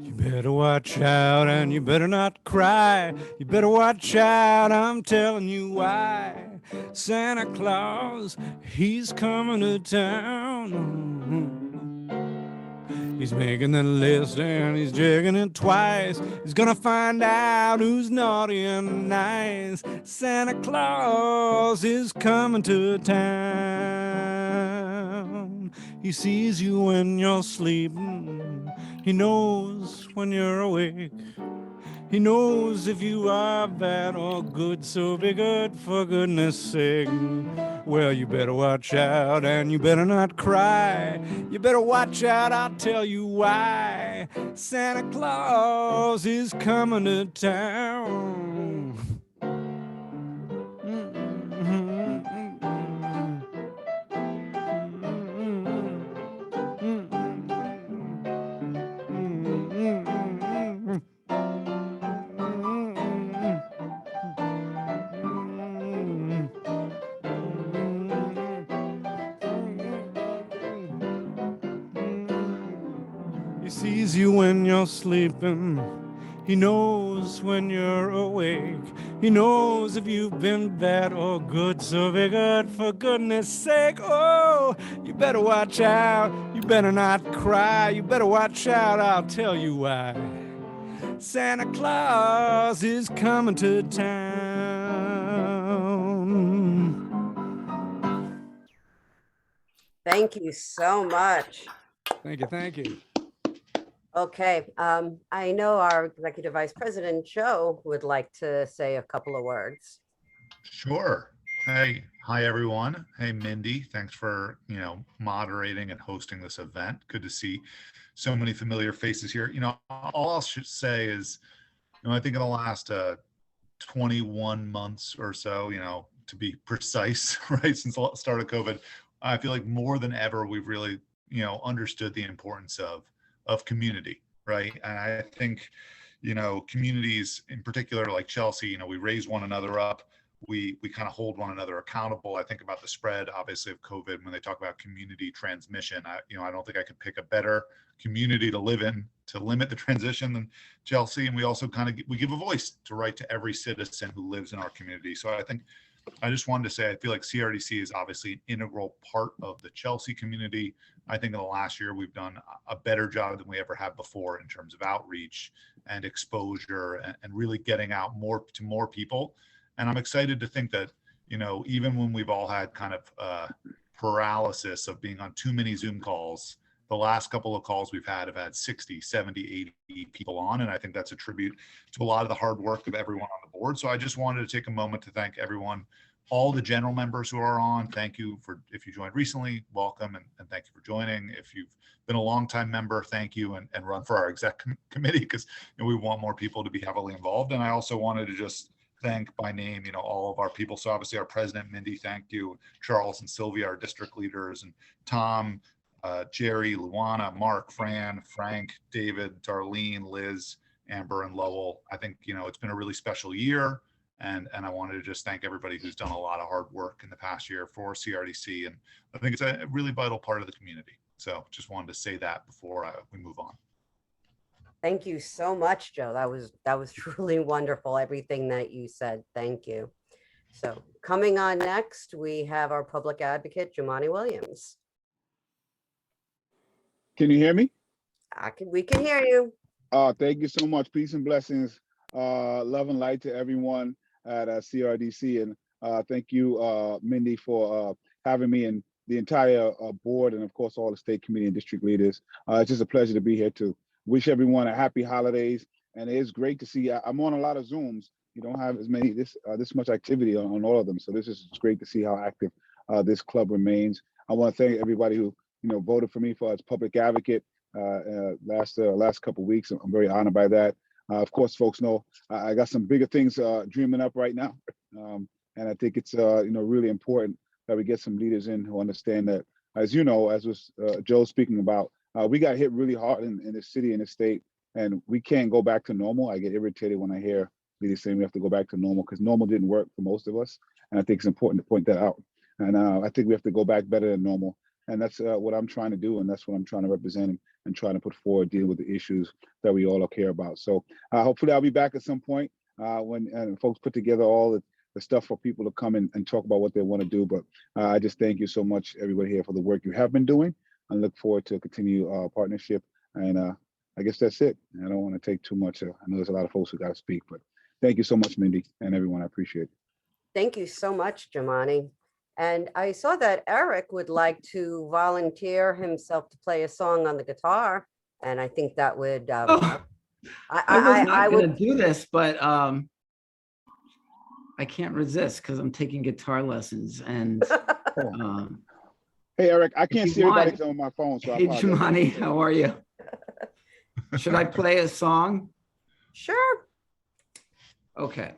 You better watch out and you better not cry. You better watch out, I'm telling you why. Santa Claus, he's coming to town. He's making the list and he's checking it twice. He's gonna find out who's naughty and nice. Santa Claus is coming to town. He sees you when you're sleeping. He knows when you're awake. He knows if you are bad or good, so be good for goodness sake. Well, you better watch out and you better not cry. You better watch out, I'll tell you why. Santa Claus is coming to town. He sees you when you're sleeping. He knows when you're awake. He knows if you've been bad or good, so be good for goodness sake. Oh, you better watch out. You better not cry. You better watch out, I'll tell you why. Santa Claus is coming to town. Thank you so much. Thank you, thank you. Okay, I know our Executive Vice President, Joe, would like to say a couple of words. Sure. Hey, hi, everyone. Hey, Mindy, thanks for, moderating and hosting this event. Good to see so many familiar faces here. All I should say is, I think in the last 21 months or so, to be precise, right, since the start of COVID, I feel like more than ever, we've really, understood the importance of community, right? And I think, communities in particular, like Chelsea, we raise one another up. we kind of hold one another accountable. I think about the spread, obviously, of COVID when they talk about community transmission. I don't think I could pick a better community to live in to limit the transition than Chelsea. And we also we give a voice to right to every citizen who lives in our community. So I just wanted to say, I feel like CRDC is obviously an integral part of the Chelsea community. I think in the last year, we've done a better job than we ever have before in terms of outreach and exposure and really getting out to more people. And I'm excited to think that, even when we've all had kind of paralysis of being on too many Zoom calls, the last couple of calls we've had have had 60, 70, 80 people on. And I think that's a tribute to a lot of the hard work of everyone on the board. So I just wanted to take a moment to thank everyone, all the general members who are on. Thank you if you joined recently, welcome, and thank you for joining. If you've been a longtime member, thank you, and run for our exec committee, because we want more people to be heavily involved. And I also wanted to just thank by name, all of our people. So obviously our president, Mindy, thank you. Charles and Sylvia, our district leaders, and Tom, Jerry, Luana, Mark, Fran, Frank, David, Darlene, Liz, Amber, and Lowell. I think, it's been a really special year. And I wanted to just thank everybody who's done a lot of hard work in the past year for CRDC. And I think it's a really vital part of the community. So just wanted to say that before we move on. Thank you so much, Joe. That was truly wonderful, everything that you said. Thank you. So coming on next, we have our public advocate, Jumani Williams. Can you hear me? We can hear you. Thank you so much. Peace and blessings. Love and light to everyone at CRDC. And thank you, Mindy, for having me and the entire board, and of course, all the state committee and district leaders. It's just a pleasure to be here too. Wish everyone a happy holidays. And it is great to see, I'm on a lot of Zooms. You don't have as many, this much activity on all of them. So this is great to see how active this club remains. I want to thank everybody who voted for me for as public advocate last couple of weeks. I'm very honored by that. Of course, folks know I got some bigger things dreaming up right now. And I think it's really important that we get some leaders in who understand that, as as was Joe speaking about, we got hit really hard in this city and the state, and we can't go back to normal. I get irritated when I hear leaders saying we have to go back to normal, because normal didn't work for most of us. And I think it's important to point that out. And I think we have to go back better than normal. And that's what I'm trying to do. And that's what I'm trying to represent and trying to put forward, deal with the issues that we all care about. So hopefully I'll be back at some point when folks put together all the stuff for people to come and talk about what they want to do. But I just thank you so much, everybody here, for the work you have been doing. I look forward to continue our partnership. And I guess that's it. I don't want to take too much. I know there's a lot of folks who got to speak, but thank you so much, Mindy, and everyone. I appreciate it. Thank you so much, Jumani. And I saw that Eric would like to volunteer himself to play a song on the guitar. And I think that would, I was not going to do this, but I can't resist because I'm taking guitar lessons. And hey, Eric, I can't see everybody on my phone. So hey, Jumani, how are you? Should I play a song? Sure. Okay.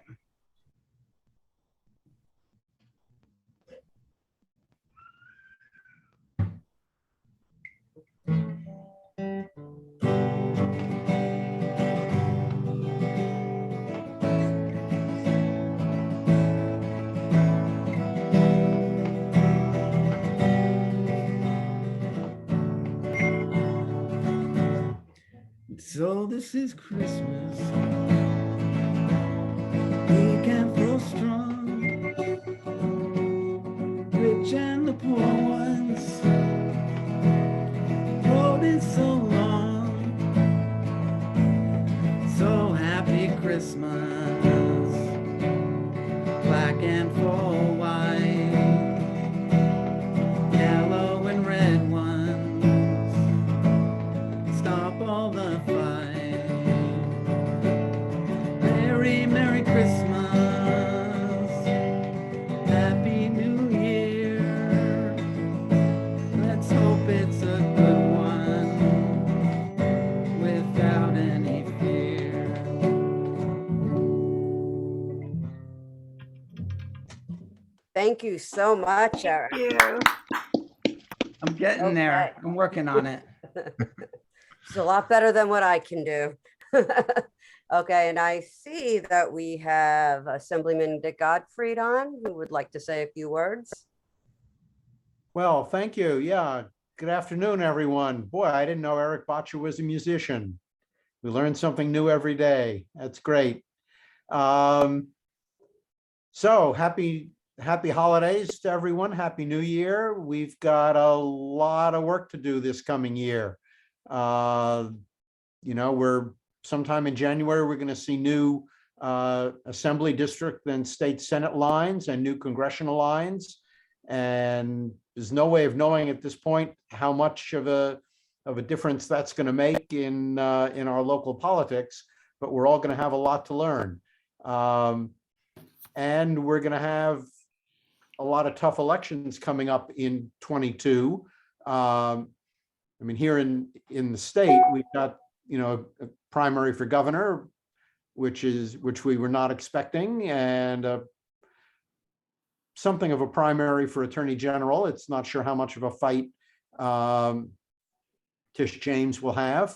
So this is Christmas. We can feel strong, rich and the poor ones. Road is so long. So happy Christmas, black and full white, yellow and red ones. Stop all the fight. Merry, Merry Christmas. Happy New Year. Let's hope it's a good one without any fear. Thank you so much, Eric. I'm getting there. I'm working on it. It's a lot better than what I can do. Okay, and I see that we have Assemblyman Dick Gottfried on, who would like to say a few words. Well, thank you. Yeah. Good afternoon, everyone. Boy, I didn't know Eric Botcher was a musician. We learn something new every day. That's great. So happy holidays to everyone. Happy New Year. We've got a lot of work to do this coming year. We're sometime in January, we're going to see new assembly district and state Senate lines and new congressional lines. And there's no way of knowing at this point how much of a difference that's going to make in our local politics, but we're all going to have a lot to learn. And we're going to have a lot of tough elections coming up in 22. Here in the state, we've got, a primary for governor, which we were not expecting, and something of a primary for attorney general. It's not sure how much of a fight Tish James will have.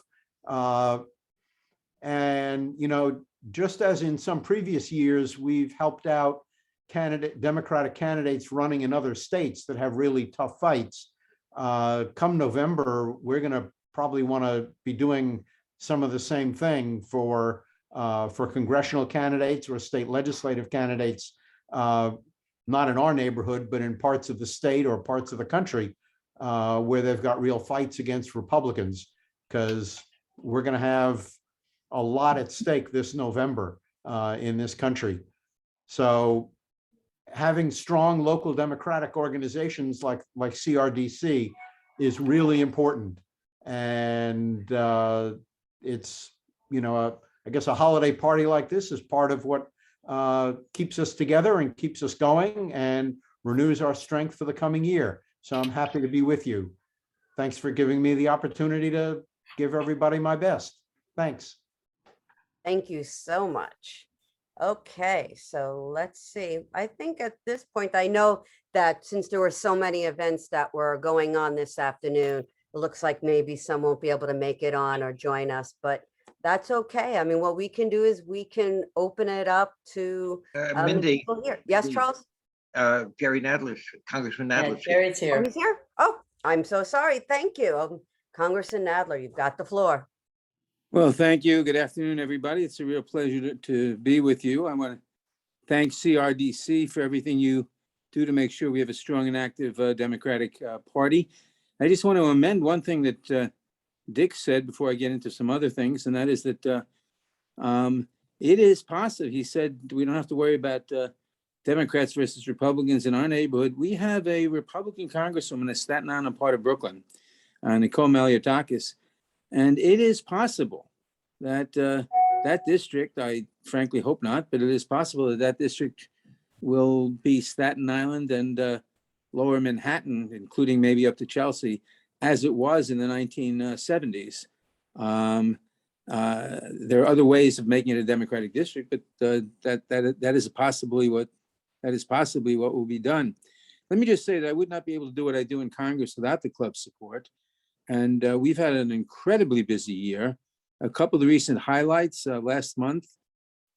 And, just as in some previous years, we've helped out Democratic candidates running in other states that have really tough fights. Come November, we're going to probably want to be doing some of the same thing for congressional candidates or state legislative candidates, not in our neighborhood, but in parts of the state or parts of the country where they've got real fights against Republicans, because we're going to have a lot at stake this November in this country. So having strong local Democratic organizations like CRDC is really important. And it's, I guess a holiday party like this is part of what keeps us together and keeps us going and renews our strength for the coming year. So I'm happy to be with you. Thanks for giving me the opportunity to give everybody my best. Thanks. Thank you so much. Okay, so let's see. I think at this point, I know that since there were so many events that were going on this afternoon, it looks like maybe some won't be able to make it on or join us, but that's okay. What we can do is we can open it up to Mindy. people here. Yes, Charles? Jerry Nadler, Congressman Nadler. Jerry's here. Oh, he's here? Oh, I'm so sorry. Thank you. Congressman Nadler, you've got the floor. Well, thank you. Good afternoon, everybody. It's a real pleasure to be with you. I want to thank CRDC for everything you do to make sure we have a strong and active Democratic Party. I just want to amend one thing that Dick said before I get into some other things, and that is that it is possible. He said we don't have to worry about Democrats versus Republicans in our neighborhood. We have a Republican congresswoman in Staten Island, part of Brooklyn, Nicole Malliotakis. And it is possible that that district, I frankly hope not, but it is possible that that district will be Staten Island and Lower Manhattan, including maybe up to Chelsea, as it was in the 1970s. There are other ways of making it a Democratic district, but that is possibly what will be done. Let me just say that I would not be able to do what I do in Congress without the club's support. And we've had an incredibly busy year. A couple of the recent highlights last month,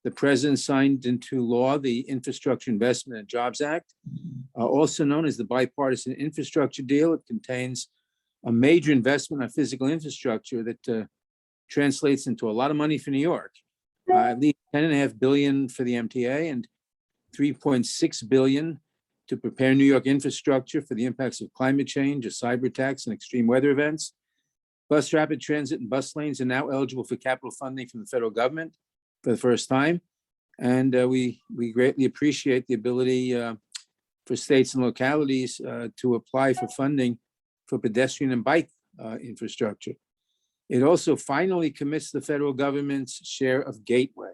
the president signed into law the Infrastructure Investment and Jobs Act, also known as the Bipartisan Infrastructure Deal. It contains a major investment on physical infrastructure that translates into a lot of money for New York. At least $10.5 billion for the MTA and $3.6 billion to prepare New York infrastructure for the impacts of climate change, a cyber attacks, and extreme weather events. Bus rapid transit and bus lanes are now eligible for capital funding from the federal government for the first time. And we greatly appreciate the ability for states and localities to apply for funding for pedestrian and bike infrastructure. It also finally commits the federal government's share of Gateway,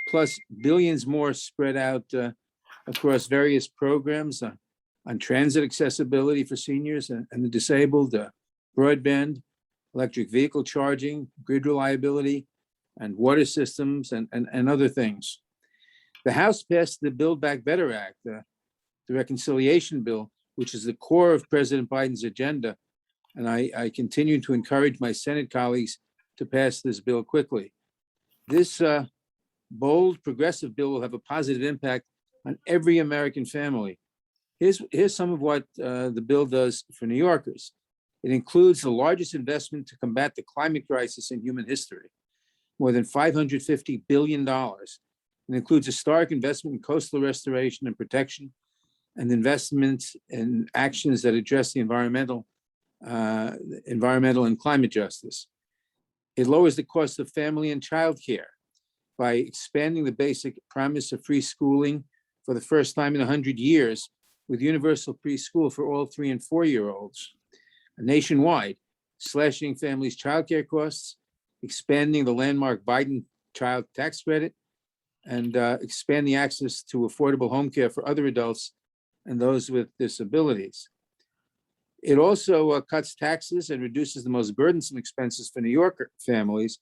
plus billions more spread out across various programs on transit accessibility for seniors and the disabled, broadband, electric vehicle charging, grid reliability, and water systems, and other things. The House passed the Build Back Better Act, the reconciliation bill, which is the core of President Biden's agenda. And I continue to encourage my Senate colleagues to pass this bill quickly. This bold progressive bill will have a positive impact on every American family. Here's some of what the bill does for New Yorkers. It includes the largest investment to combat the climate crisis in human history, more than $550 billion. It includes historic investment in coastal restoration and protection, and investments in actions that address the environmental and climate justice. It lowers the cost of family and childcare by expanding the basic promise of free schooling for the first time in 100 years, with universal preschool for all 3 and 4-year-olds nationwide, slashing families' childcare costs, expanding the landmark Biden child tax credit, and expanding access to affordable home care for other adults and those with disabilities. It also cuts taxes and reduces the most burdensome expenses for New Yorker families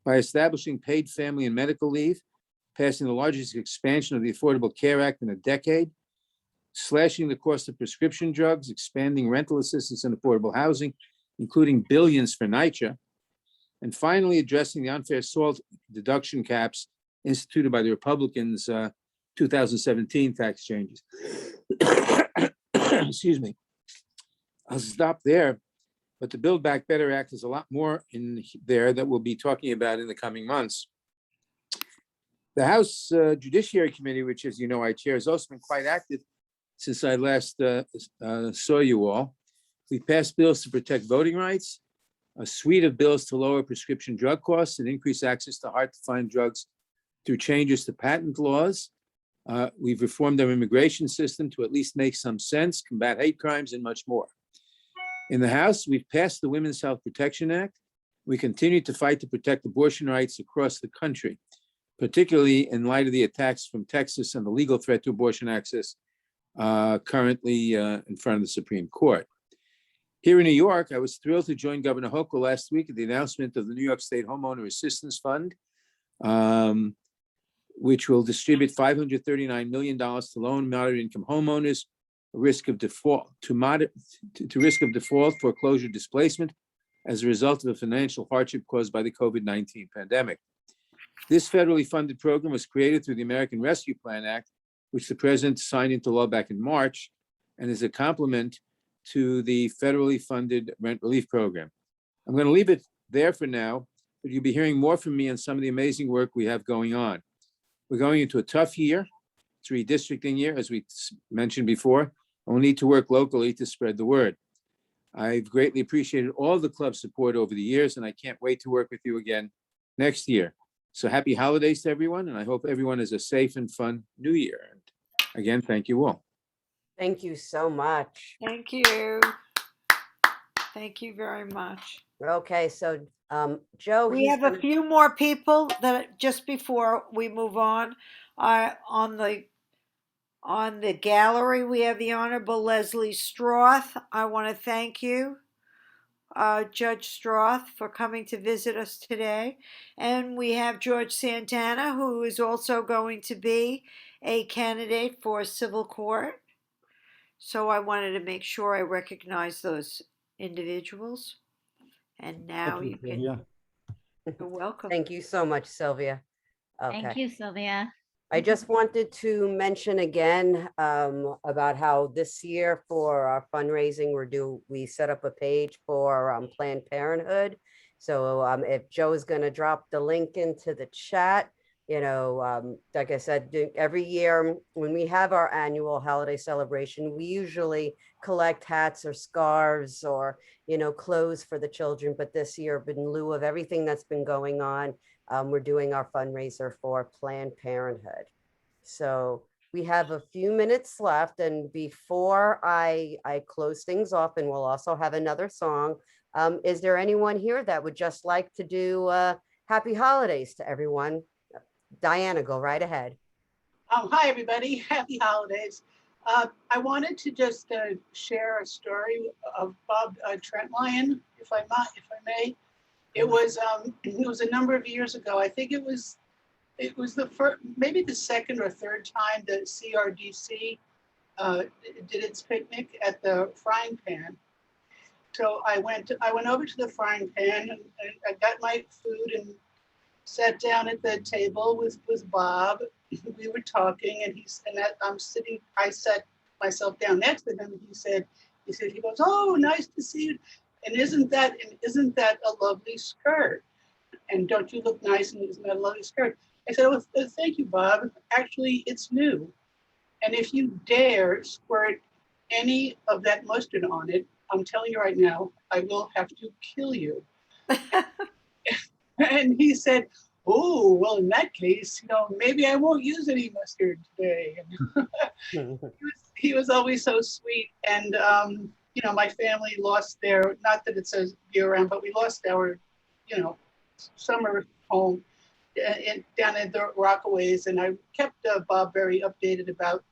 by establishing paid family and medical leave, passing the largest expansion of the Affordable Care Act in a decade, slashing the cost of prescription drugs, expanding rental assistance and affordable housing, including billions for NYCHA, and finally addressing the unfair SALT deduction caps instituted by the Republicans' 2017 tax changes. Excuse me. I'll stop there, but the Build Back Better Act is a lot more in there that we'll be talking about in the coming months. The House Judiciary Committee, which, as you know, I chair, has also been quite active since I last saw you all. We passed bills to protect voting rights, a suite of bills to lower prescription drug costs and increase access to hard-to-find drugs through changes to patent laws. We've reformed our immigration system to at least make some sense, combat hate crimes, and much more. In the House, we've passed the Women's Health Protection Act. We continue to fight to protect abortion rights across the country, particularly in light of the attacks from Texas and the legal threat to abortion access currently in front of the Supreme Court. Here in New York, I was thrilled to join Governor Hochul last week at the announcement of the New York State Homeowner Assistance Fund, which will distribute $539 million to low and moderate income homeowners risk of default to risk of default, foreclosure, displacement as a result of a financial hardship caused by the COVID-19 pandemic. This federally funded program was created through the American Rescue Plan Act, which the president signed into law back in March, and is a complement to the federally funded rent relief program. I'm going to leave it there for now, but you'll be hearing more from me on some of the amazing work we have going on. We're going into a tough year. It's a redistricting year, as we mentioned before, and we'll need to work locally to spread the word. I've greatly appreciated all the club's support over the years, and I can't wait to work with you again next year. So happy holidays to everyone, and I hope everyone has a safe and fun new year. And again, thank you all. Thank you so much. Thank you. Thank you very much. Okay, so Joe, We he's have a gonna- few more people that just before we move on the gallery, we have the Honorable Leslie Stroth. I want to thank you, Judge Stroth, for coming to visit us today. And we have George Santana, who is also going to be a candidate for civil court. So I wanted to make sure I recognize those individuals. And now you can, you're welcome. Thank you so much, Sylvia. Thank Okay. you, Sylvia. I just wanted to mention again about how this year for our fundraising, we set up a page for Planned Parenthood. So if Joe is going to drop the link into the chat, like I said, every year when we have our annual holiday celebration, we usually collect hats or scarves or, clothes for the children. But this year, in lieu of everything that's been going on, we're doing our fundraiser for Planned Parenthood. So we have a few minutes left. And before I close things off, and we'll also have another song, is there anyone here that would just like to do happy holidays to everyone? Diana, go right ahead. Hi, everybody. Happy holidays. I wanted to just share a story of Bob Trentline, if I may. It was a number of years ago. I think it was the first, maybe the second or third time that CRDC did its picnic at the Frying Pan. So I went over to the Frying Pan and I got my food and sat down at the table with Bob. We were talking, and I sat myself down next to him, and he goes, "Oh, nice to see you. And isn't that a lovely skirt? And don't you look nice? And isn't that a lovely skirt?" I said, "Oh, thank you, Bob. Actually, it's new. And if you dare squirt any of that mustard on it, I'm telling you right now, I will have to kill you." And he said, "Oh, well, in that case, maybe I won't use any mustard today." And he was always so sweet. And, my family lost not that it says year round, but we lost our, summer home down at the Rockaways. And I kept Bob very updated about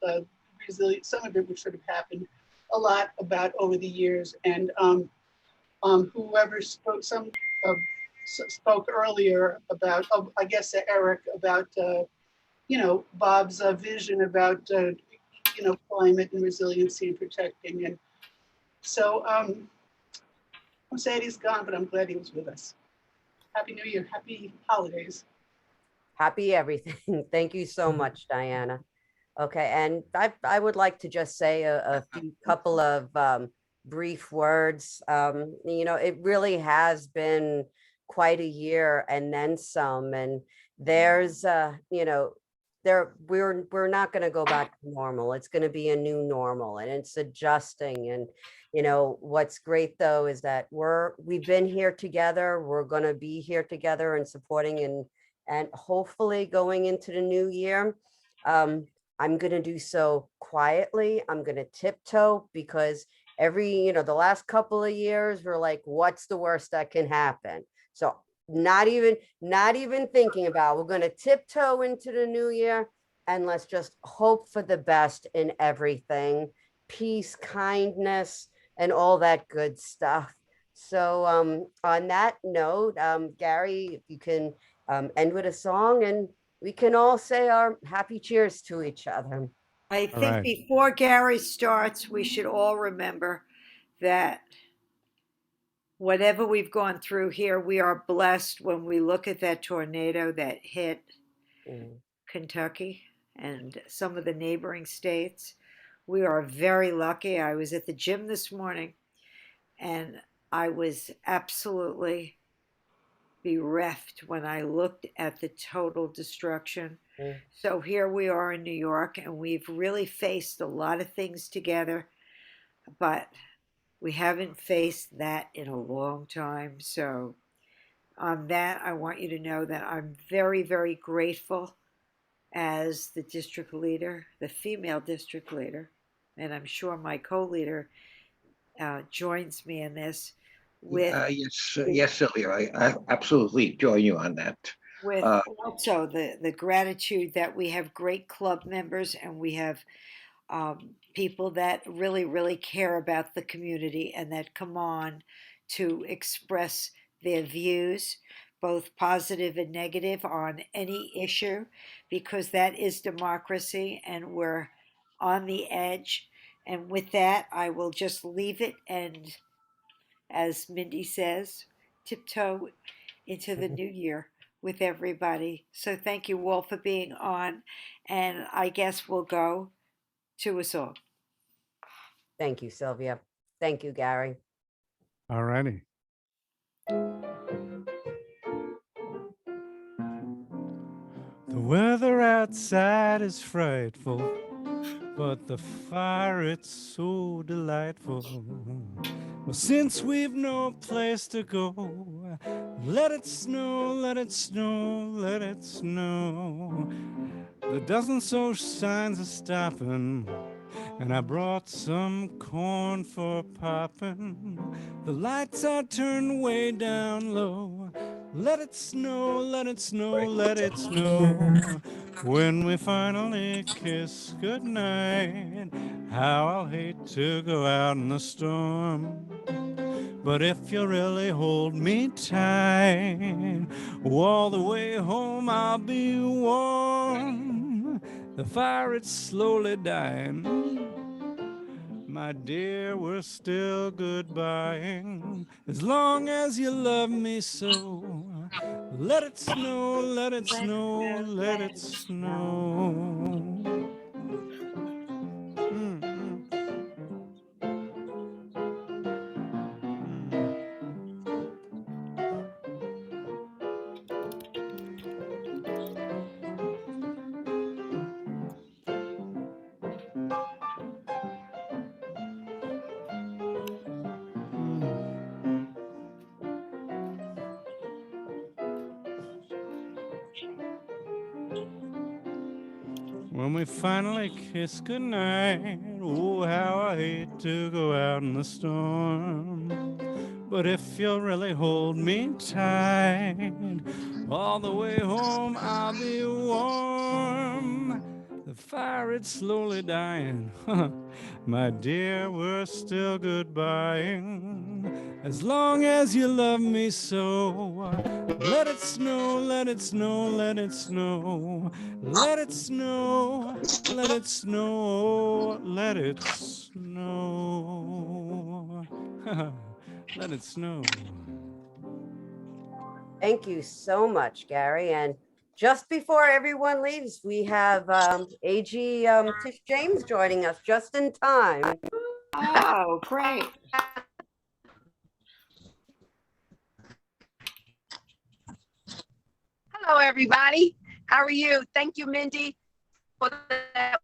resilience, some of it which sort of happened a lot about over the years. And whoever spoke earlier about, I guess Eric, about, Bob's vision about, climate and resiliency and protecting. And so I'm sad he's gone, but I'm glad he was with us. Happy New Year, happy holidays. Happy everything. Thank you so much, Diana. Okay, and I would like to just say a couple of brief words. It really has been quite a year and then some, and there's we're not going to go back to normal. It's going to be a new normal, and it's adjusting. And what's great though is that we've been here together. We're going to be here together and supporting and hopefully going into the new year. I'm going to do so quietly. I'm going to tiptoe, because the last couple of years we're like, what's the worst that can happen? So not even thinking about, we're going to tiptoe into the new year, and let's just hope for the best in everything. Peace, kindness, and all that good stuff. So on that note, Gary, if you can end with a song, and we can all say our happy cheers to each other. I think before Gary starts, we should all remember that whatever we've gone through here, we are blessed when we look at that tornado that hit Kentucky and some of the neighboring states. We are very lucky. I was at the gym this morning, and I was absolutely bereft when I looked at the total destruction. So here we are in New York, and we've really faced a lot of things together, but we haven't faced that in a long time. So on that, I want you to know that I'm very, very grateful as the district leader, the female district leader, and I'm sure my co-leader joins me in this. Yes, Sylvia, I absolutely join you on that. With also the gratitude that we have great club members, and we have people that really, really care about the community and that come on to express their views, both positive and negative, on any issue, because that is democracy, and we're on the edge. And with that, I will just leave it, and as Mindy says, tiptoe into the new year with everybody. So thank you all for being on, and I guess we'll go to a song. Thank you, Sylvia. Thank you, Gary. All righty. The weather outside is frightful, but the fire, it's so delightful. Well, since we've no place to go, let it snow, let it snow, let it snow. The dozen so signs of stopping, and I brought some corn for popping. The lights are turned way down low. Let it snow, let it snow, let it snow. When we finally kiss goodnight, how I'll hate to go out in the storm. But if you really hold me tight, all the way home I'll be warm. The fire, it's slowly dying. My dear, we're still goodbying as long as you love me so. Let it snow, let it snow, let it snow. When we finally kiss goodnight, oh, how I hate to go out in the storm. But if you'll really hold me tight, all the way home I'll be warm. The fire, it's slowly dying. My dear, we're still goodbying as long as you love me so. Let it snow, let it snow, let it snow. Let it snow, let it snow, let it snow. Let it snow. Thank you so much, Gary. And just before everyone leaves, we have AG Tish James joining us just in time. Oh, great. Hello, everybody. How are you? Thank you, Mindy, for that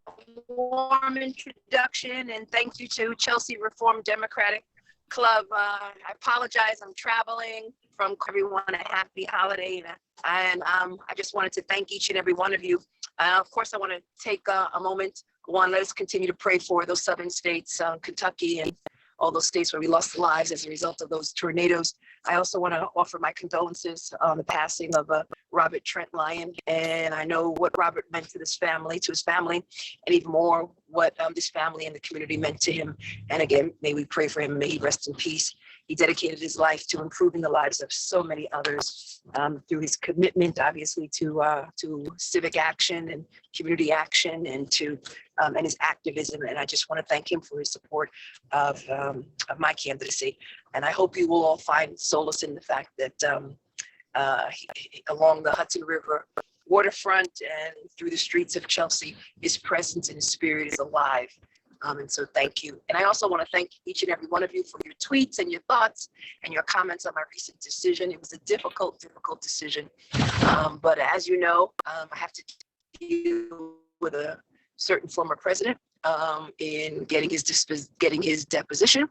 warm introduction, and thank you to Chelsea Reformed Democratic Club. I apologize. I'm traveling. From everyone, a happy holiday, and I just wanted to thank each and every one of you. Of course, I want to take a moment. One, let us continue to pray for those southern states, Kentucky, and all those states where we lost lives as a result of those tornadoes. I also want to offer my condolences on the passing of Robert Trent Lyon. And I know what Robert meant to his family, and even more what this family and the community meant to him. And again, may we pray for him. May he rest in peace. He dedicated his life to improving the lives of so many others through his commitment, obviously, to civic action and community action, and and his activism. And I just want to thank him for his support of my candidacy. And I hope you will all find solace in the fact that along the Hudson River waterfront and through the streets of Chelsea, his presence and his spirit is alive. And so thank you. And I also want to thank each and every one of you for your tweets and your thoughts and your comments on my recent decision. It was a difficult decision. But as you know, I have to deal with a certain former president in getting his deposition.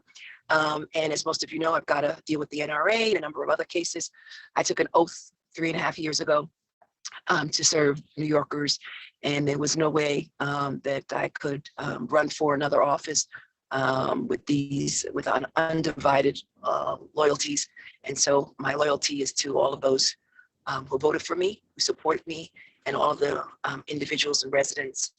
And as most of you know, I've got to deal with the NRA and a number of other cases. I took an oath 3.5 years ago to serve New Yorkers, and there was no way that I could run for another office with undivided loyalties. And so my loyalty is to all of those who voted for me, who supported me, and all of the individuals and residents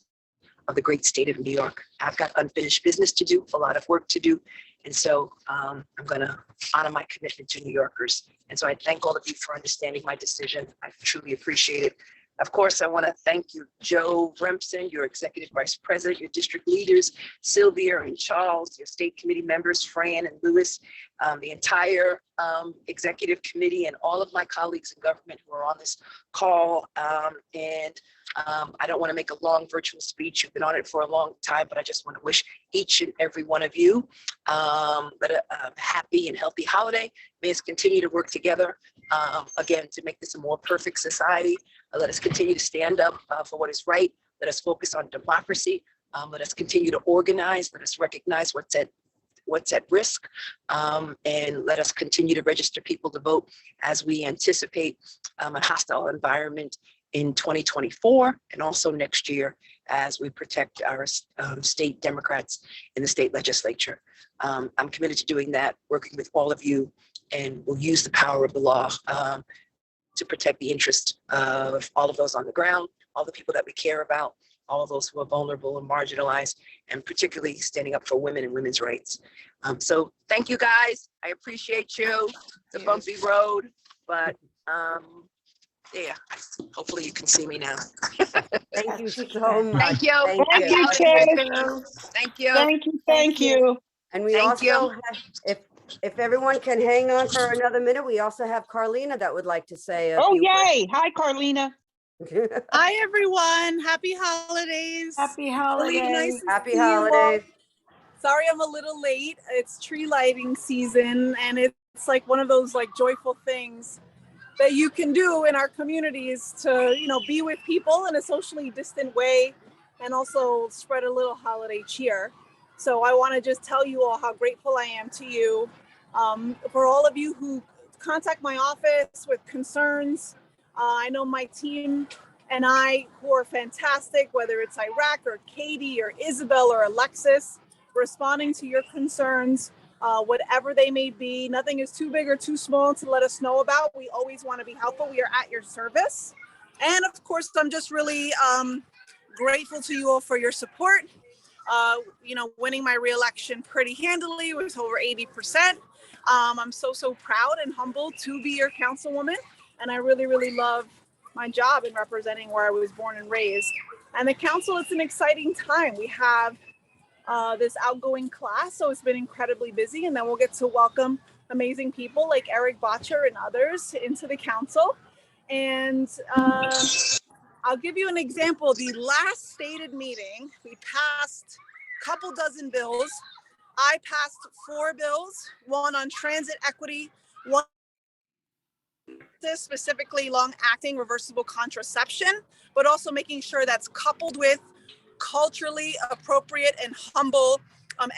of the great state of New York. I've got unfinished business to do, a lot of work to do. And so I'm going to honor my commitment to New Yorkers. And so I thank all of you for understanding my decision. I truly appreciate it. Of course, I want to thank you, Joe Remsen, your executive vice president, your district leaders, Sylvia and Charles, your state committee members, Fran and Lewis, the entire executive committee, and all of my colleagues in government who are on this call. I don't want to make a long virtual speech. You've been on it for a long time, but I just want to wish each and every one of you a happy and healthy holiday. May us continue to work together, again, to make this a more perfect society. Let us continue to stand up for what is right. Let us focus on democracy. Let us continue to organize. Let us recognize what's at risk, and let us continue to register people to vote as we anticipate a hostile environment in 2024 and also next year as we protect our state Democrats in the state legislature. I'm committed to doing that, working with all of you, and we'll use the power of the law to protect the interest of all of those on the ground, all the people that we care about, all of those who are vulnerable and marginalized, and particularly standing up for women and women's rights. So thank you guys. I appreciate you. It's a bumpy road, but Yeah, hopefully you can see me now. Thank you so much. Thank you. Thank you. Thank you. Thank you. And we Thank also, you. if everyone can hang on for another minute, we also have Carlina that would like to say a Oh, few words. yay. Hi, Carlina. Hi, everyone. Happy holidays. Happy Really nice holidays. to Happy see you all. holidays. Sorry I'm a little late. It's tree lighting season, and it's like one of those like joyful things that you can do in our communities to, you know, be with people in a socially distant way and also spread a little holiday cheer. So I want to just tell you all how grateful I am to you. For all of you who contact my office with concerns, I know my team and I, who are fantastic, whether it's Iraq or Katie or Isabel or Alexis, responding to your concerns, whatever they may be. Nothing is too big or too small to let us know about. We always want to be helpful. We are at your service. And of course, I'm just really grateful to you all for your support. You know, winning my reelection pretty handily with over 80%. I'm so proud and humbled to be your councilwoman. And I really, really love my job in representing where I was born and raised. And the council, it's an exciting time. We have this outgoing class, so it's been incredibly busy, and then we'll get to welcome amazing people like Eric Botcher and others into the council. And I'll give you an example. The last stated meeting, we passed a couple dozen bills. I passed 4 bills, one on transit equity, one specifically long-acting reversible contraception, but also making sure that's coupled with culturally appropriate and humble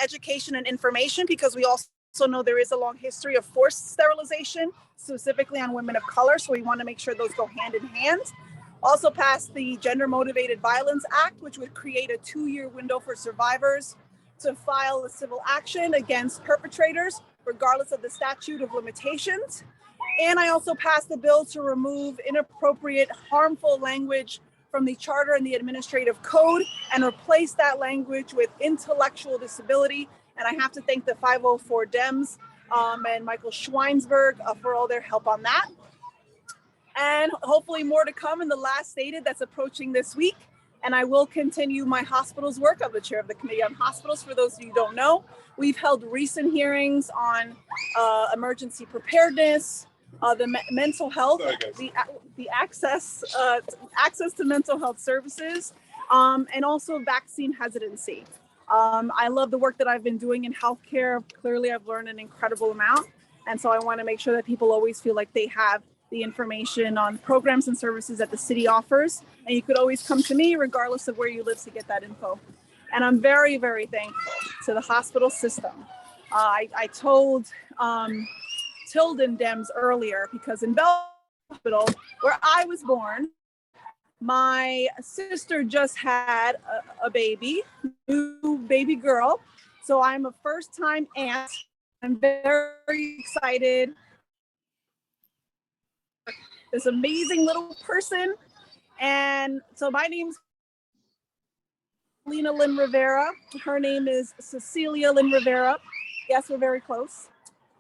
education and information, because we also know there is a long history of forced sterilization, specifically on women of color. So we want to make sure those go hand in hand. Also passed the Gender Motivated Violence Act, which would create a 2-year window for survivors to file a civil action against perpetrators, regardless of the statute of limitations. And I also passed the bill to remove inappropriate, harmful language from the charter and the administrative code and replace that language with intellectual disability. And I have to thank the 504 Dems and Michael Schweinsberg for all their help on that. And hopefully more to come in the last stated that's approaching this week. And I will continue my hospitals work. I'm the chair of the Committee on Hospitals. For those of you who don't know, we've held recent hearings on emergency preparedness, the mental health, the access to mental health services, and also vaccine hesitancy. I love the work that I've been doing in healthcare. Clearly, I've learned an incredible amount. And so I want to make sure that people always feel like they have the information on programs and services that the city offers. And you could always come to me regardless of where you live to get that info. And I'm very, very thankful to the hospital system. I told Tilden Dems earlier, because in Bell Hospital, where I was born, my sister just had a baby, new baby girl. So I'm a first-time aunt. I'm very excited. This amazing little person. And so my name's Lena Lynn Rivera. Her name is Cecilia Lynn Rivera. Yes, we're very close.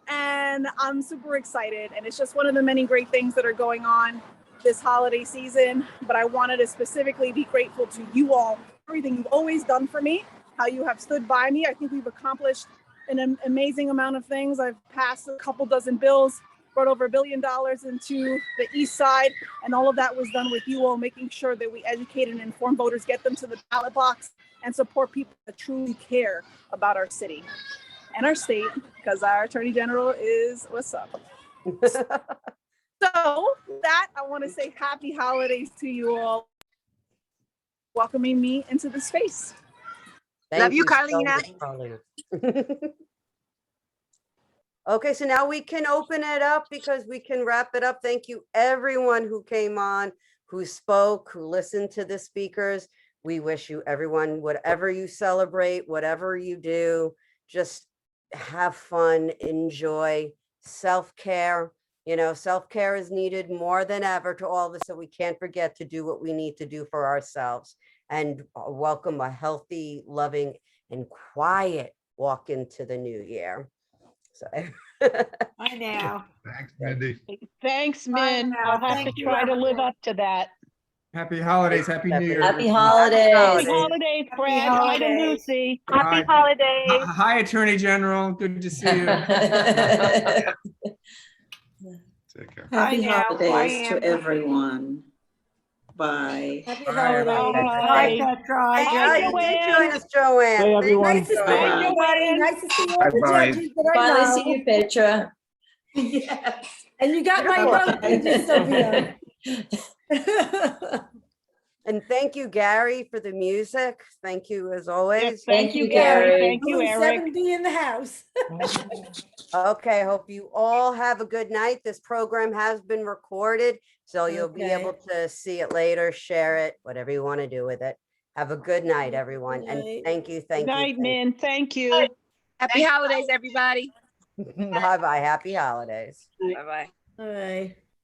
And I'm super excited. And it's just one of the many great things that are going on this holiday season. But I wanted to specifically be grateful to you all, everything you've always done for me, how you have stood by me. I think we've accomplished an amazing amount of things. I've passed a couple dozen bills, brought over $1 billion into the East Side, and all of that was done with you all, making sure that we educate and inform voters, get them to the ballot box, and support people that truly care about our city and our state, because our Attorney General is what's up. So that, I want to say happy holidays to you all, welcoming me into the space. Love you, Carlina. Okay, so now we can open it up because we can wrap it up. Thank you, everyone who came on, who spoke, who listened to the speakers. We wish you, everyone, whatever you celebrate, whatever you do, just have fun, enjoy, self-care. You know, self-care is needed more than ever to all of us, so we can't forget to do what we need to do for ourselves and welcome a healthy, loving, and quiet walk into the new year. So I know. Thanks, Mindy. Thanks, Bye Min. now. I'll have to Thank you, try to live everyone. up to that. Happy holidays, happy New Year. Happy Happy holidays. Happy holidays. holidays, Happy Fred. Hi to holidays. Lucy. Happy holidays. Hi, Attorney General. Good to see you. Take care. Bye Happy now. Bye, holidays to Amber. everyone. Bye. Happy Bye, holidays. Bye, Bye. Petra. Thank Hi, you. You did Joanne. join us, Joanne. Bye, Thank everyone. you, Nice to see Hi, Joanne. everybody. Joanne. Nice to see all the Bye-bye. judges that I Finally know. see you, Petra. Yes. And you got my note, did you, Sylvia? And thank you, Gary, for the music. Thank you as Yep, always. thank you, Gary. Thank you, Blue Eric. 7B in the house. Okay, hope you all have a good night. This program has been recorded, so you'll be able to see it later, share it, whatever you want to do with it. Have a good night, everyone. And night. thank you, Good thank you. night, Min. Thank you. Happy holidays, everybody. Bye-bye. Happy holidays. Bye-bye. All right.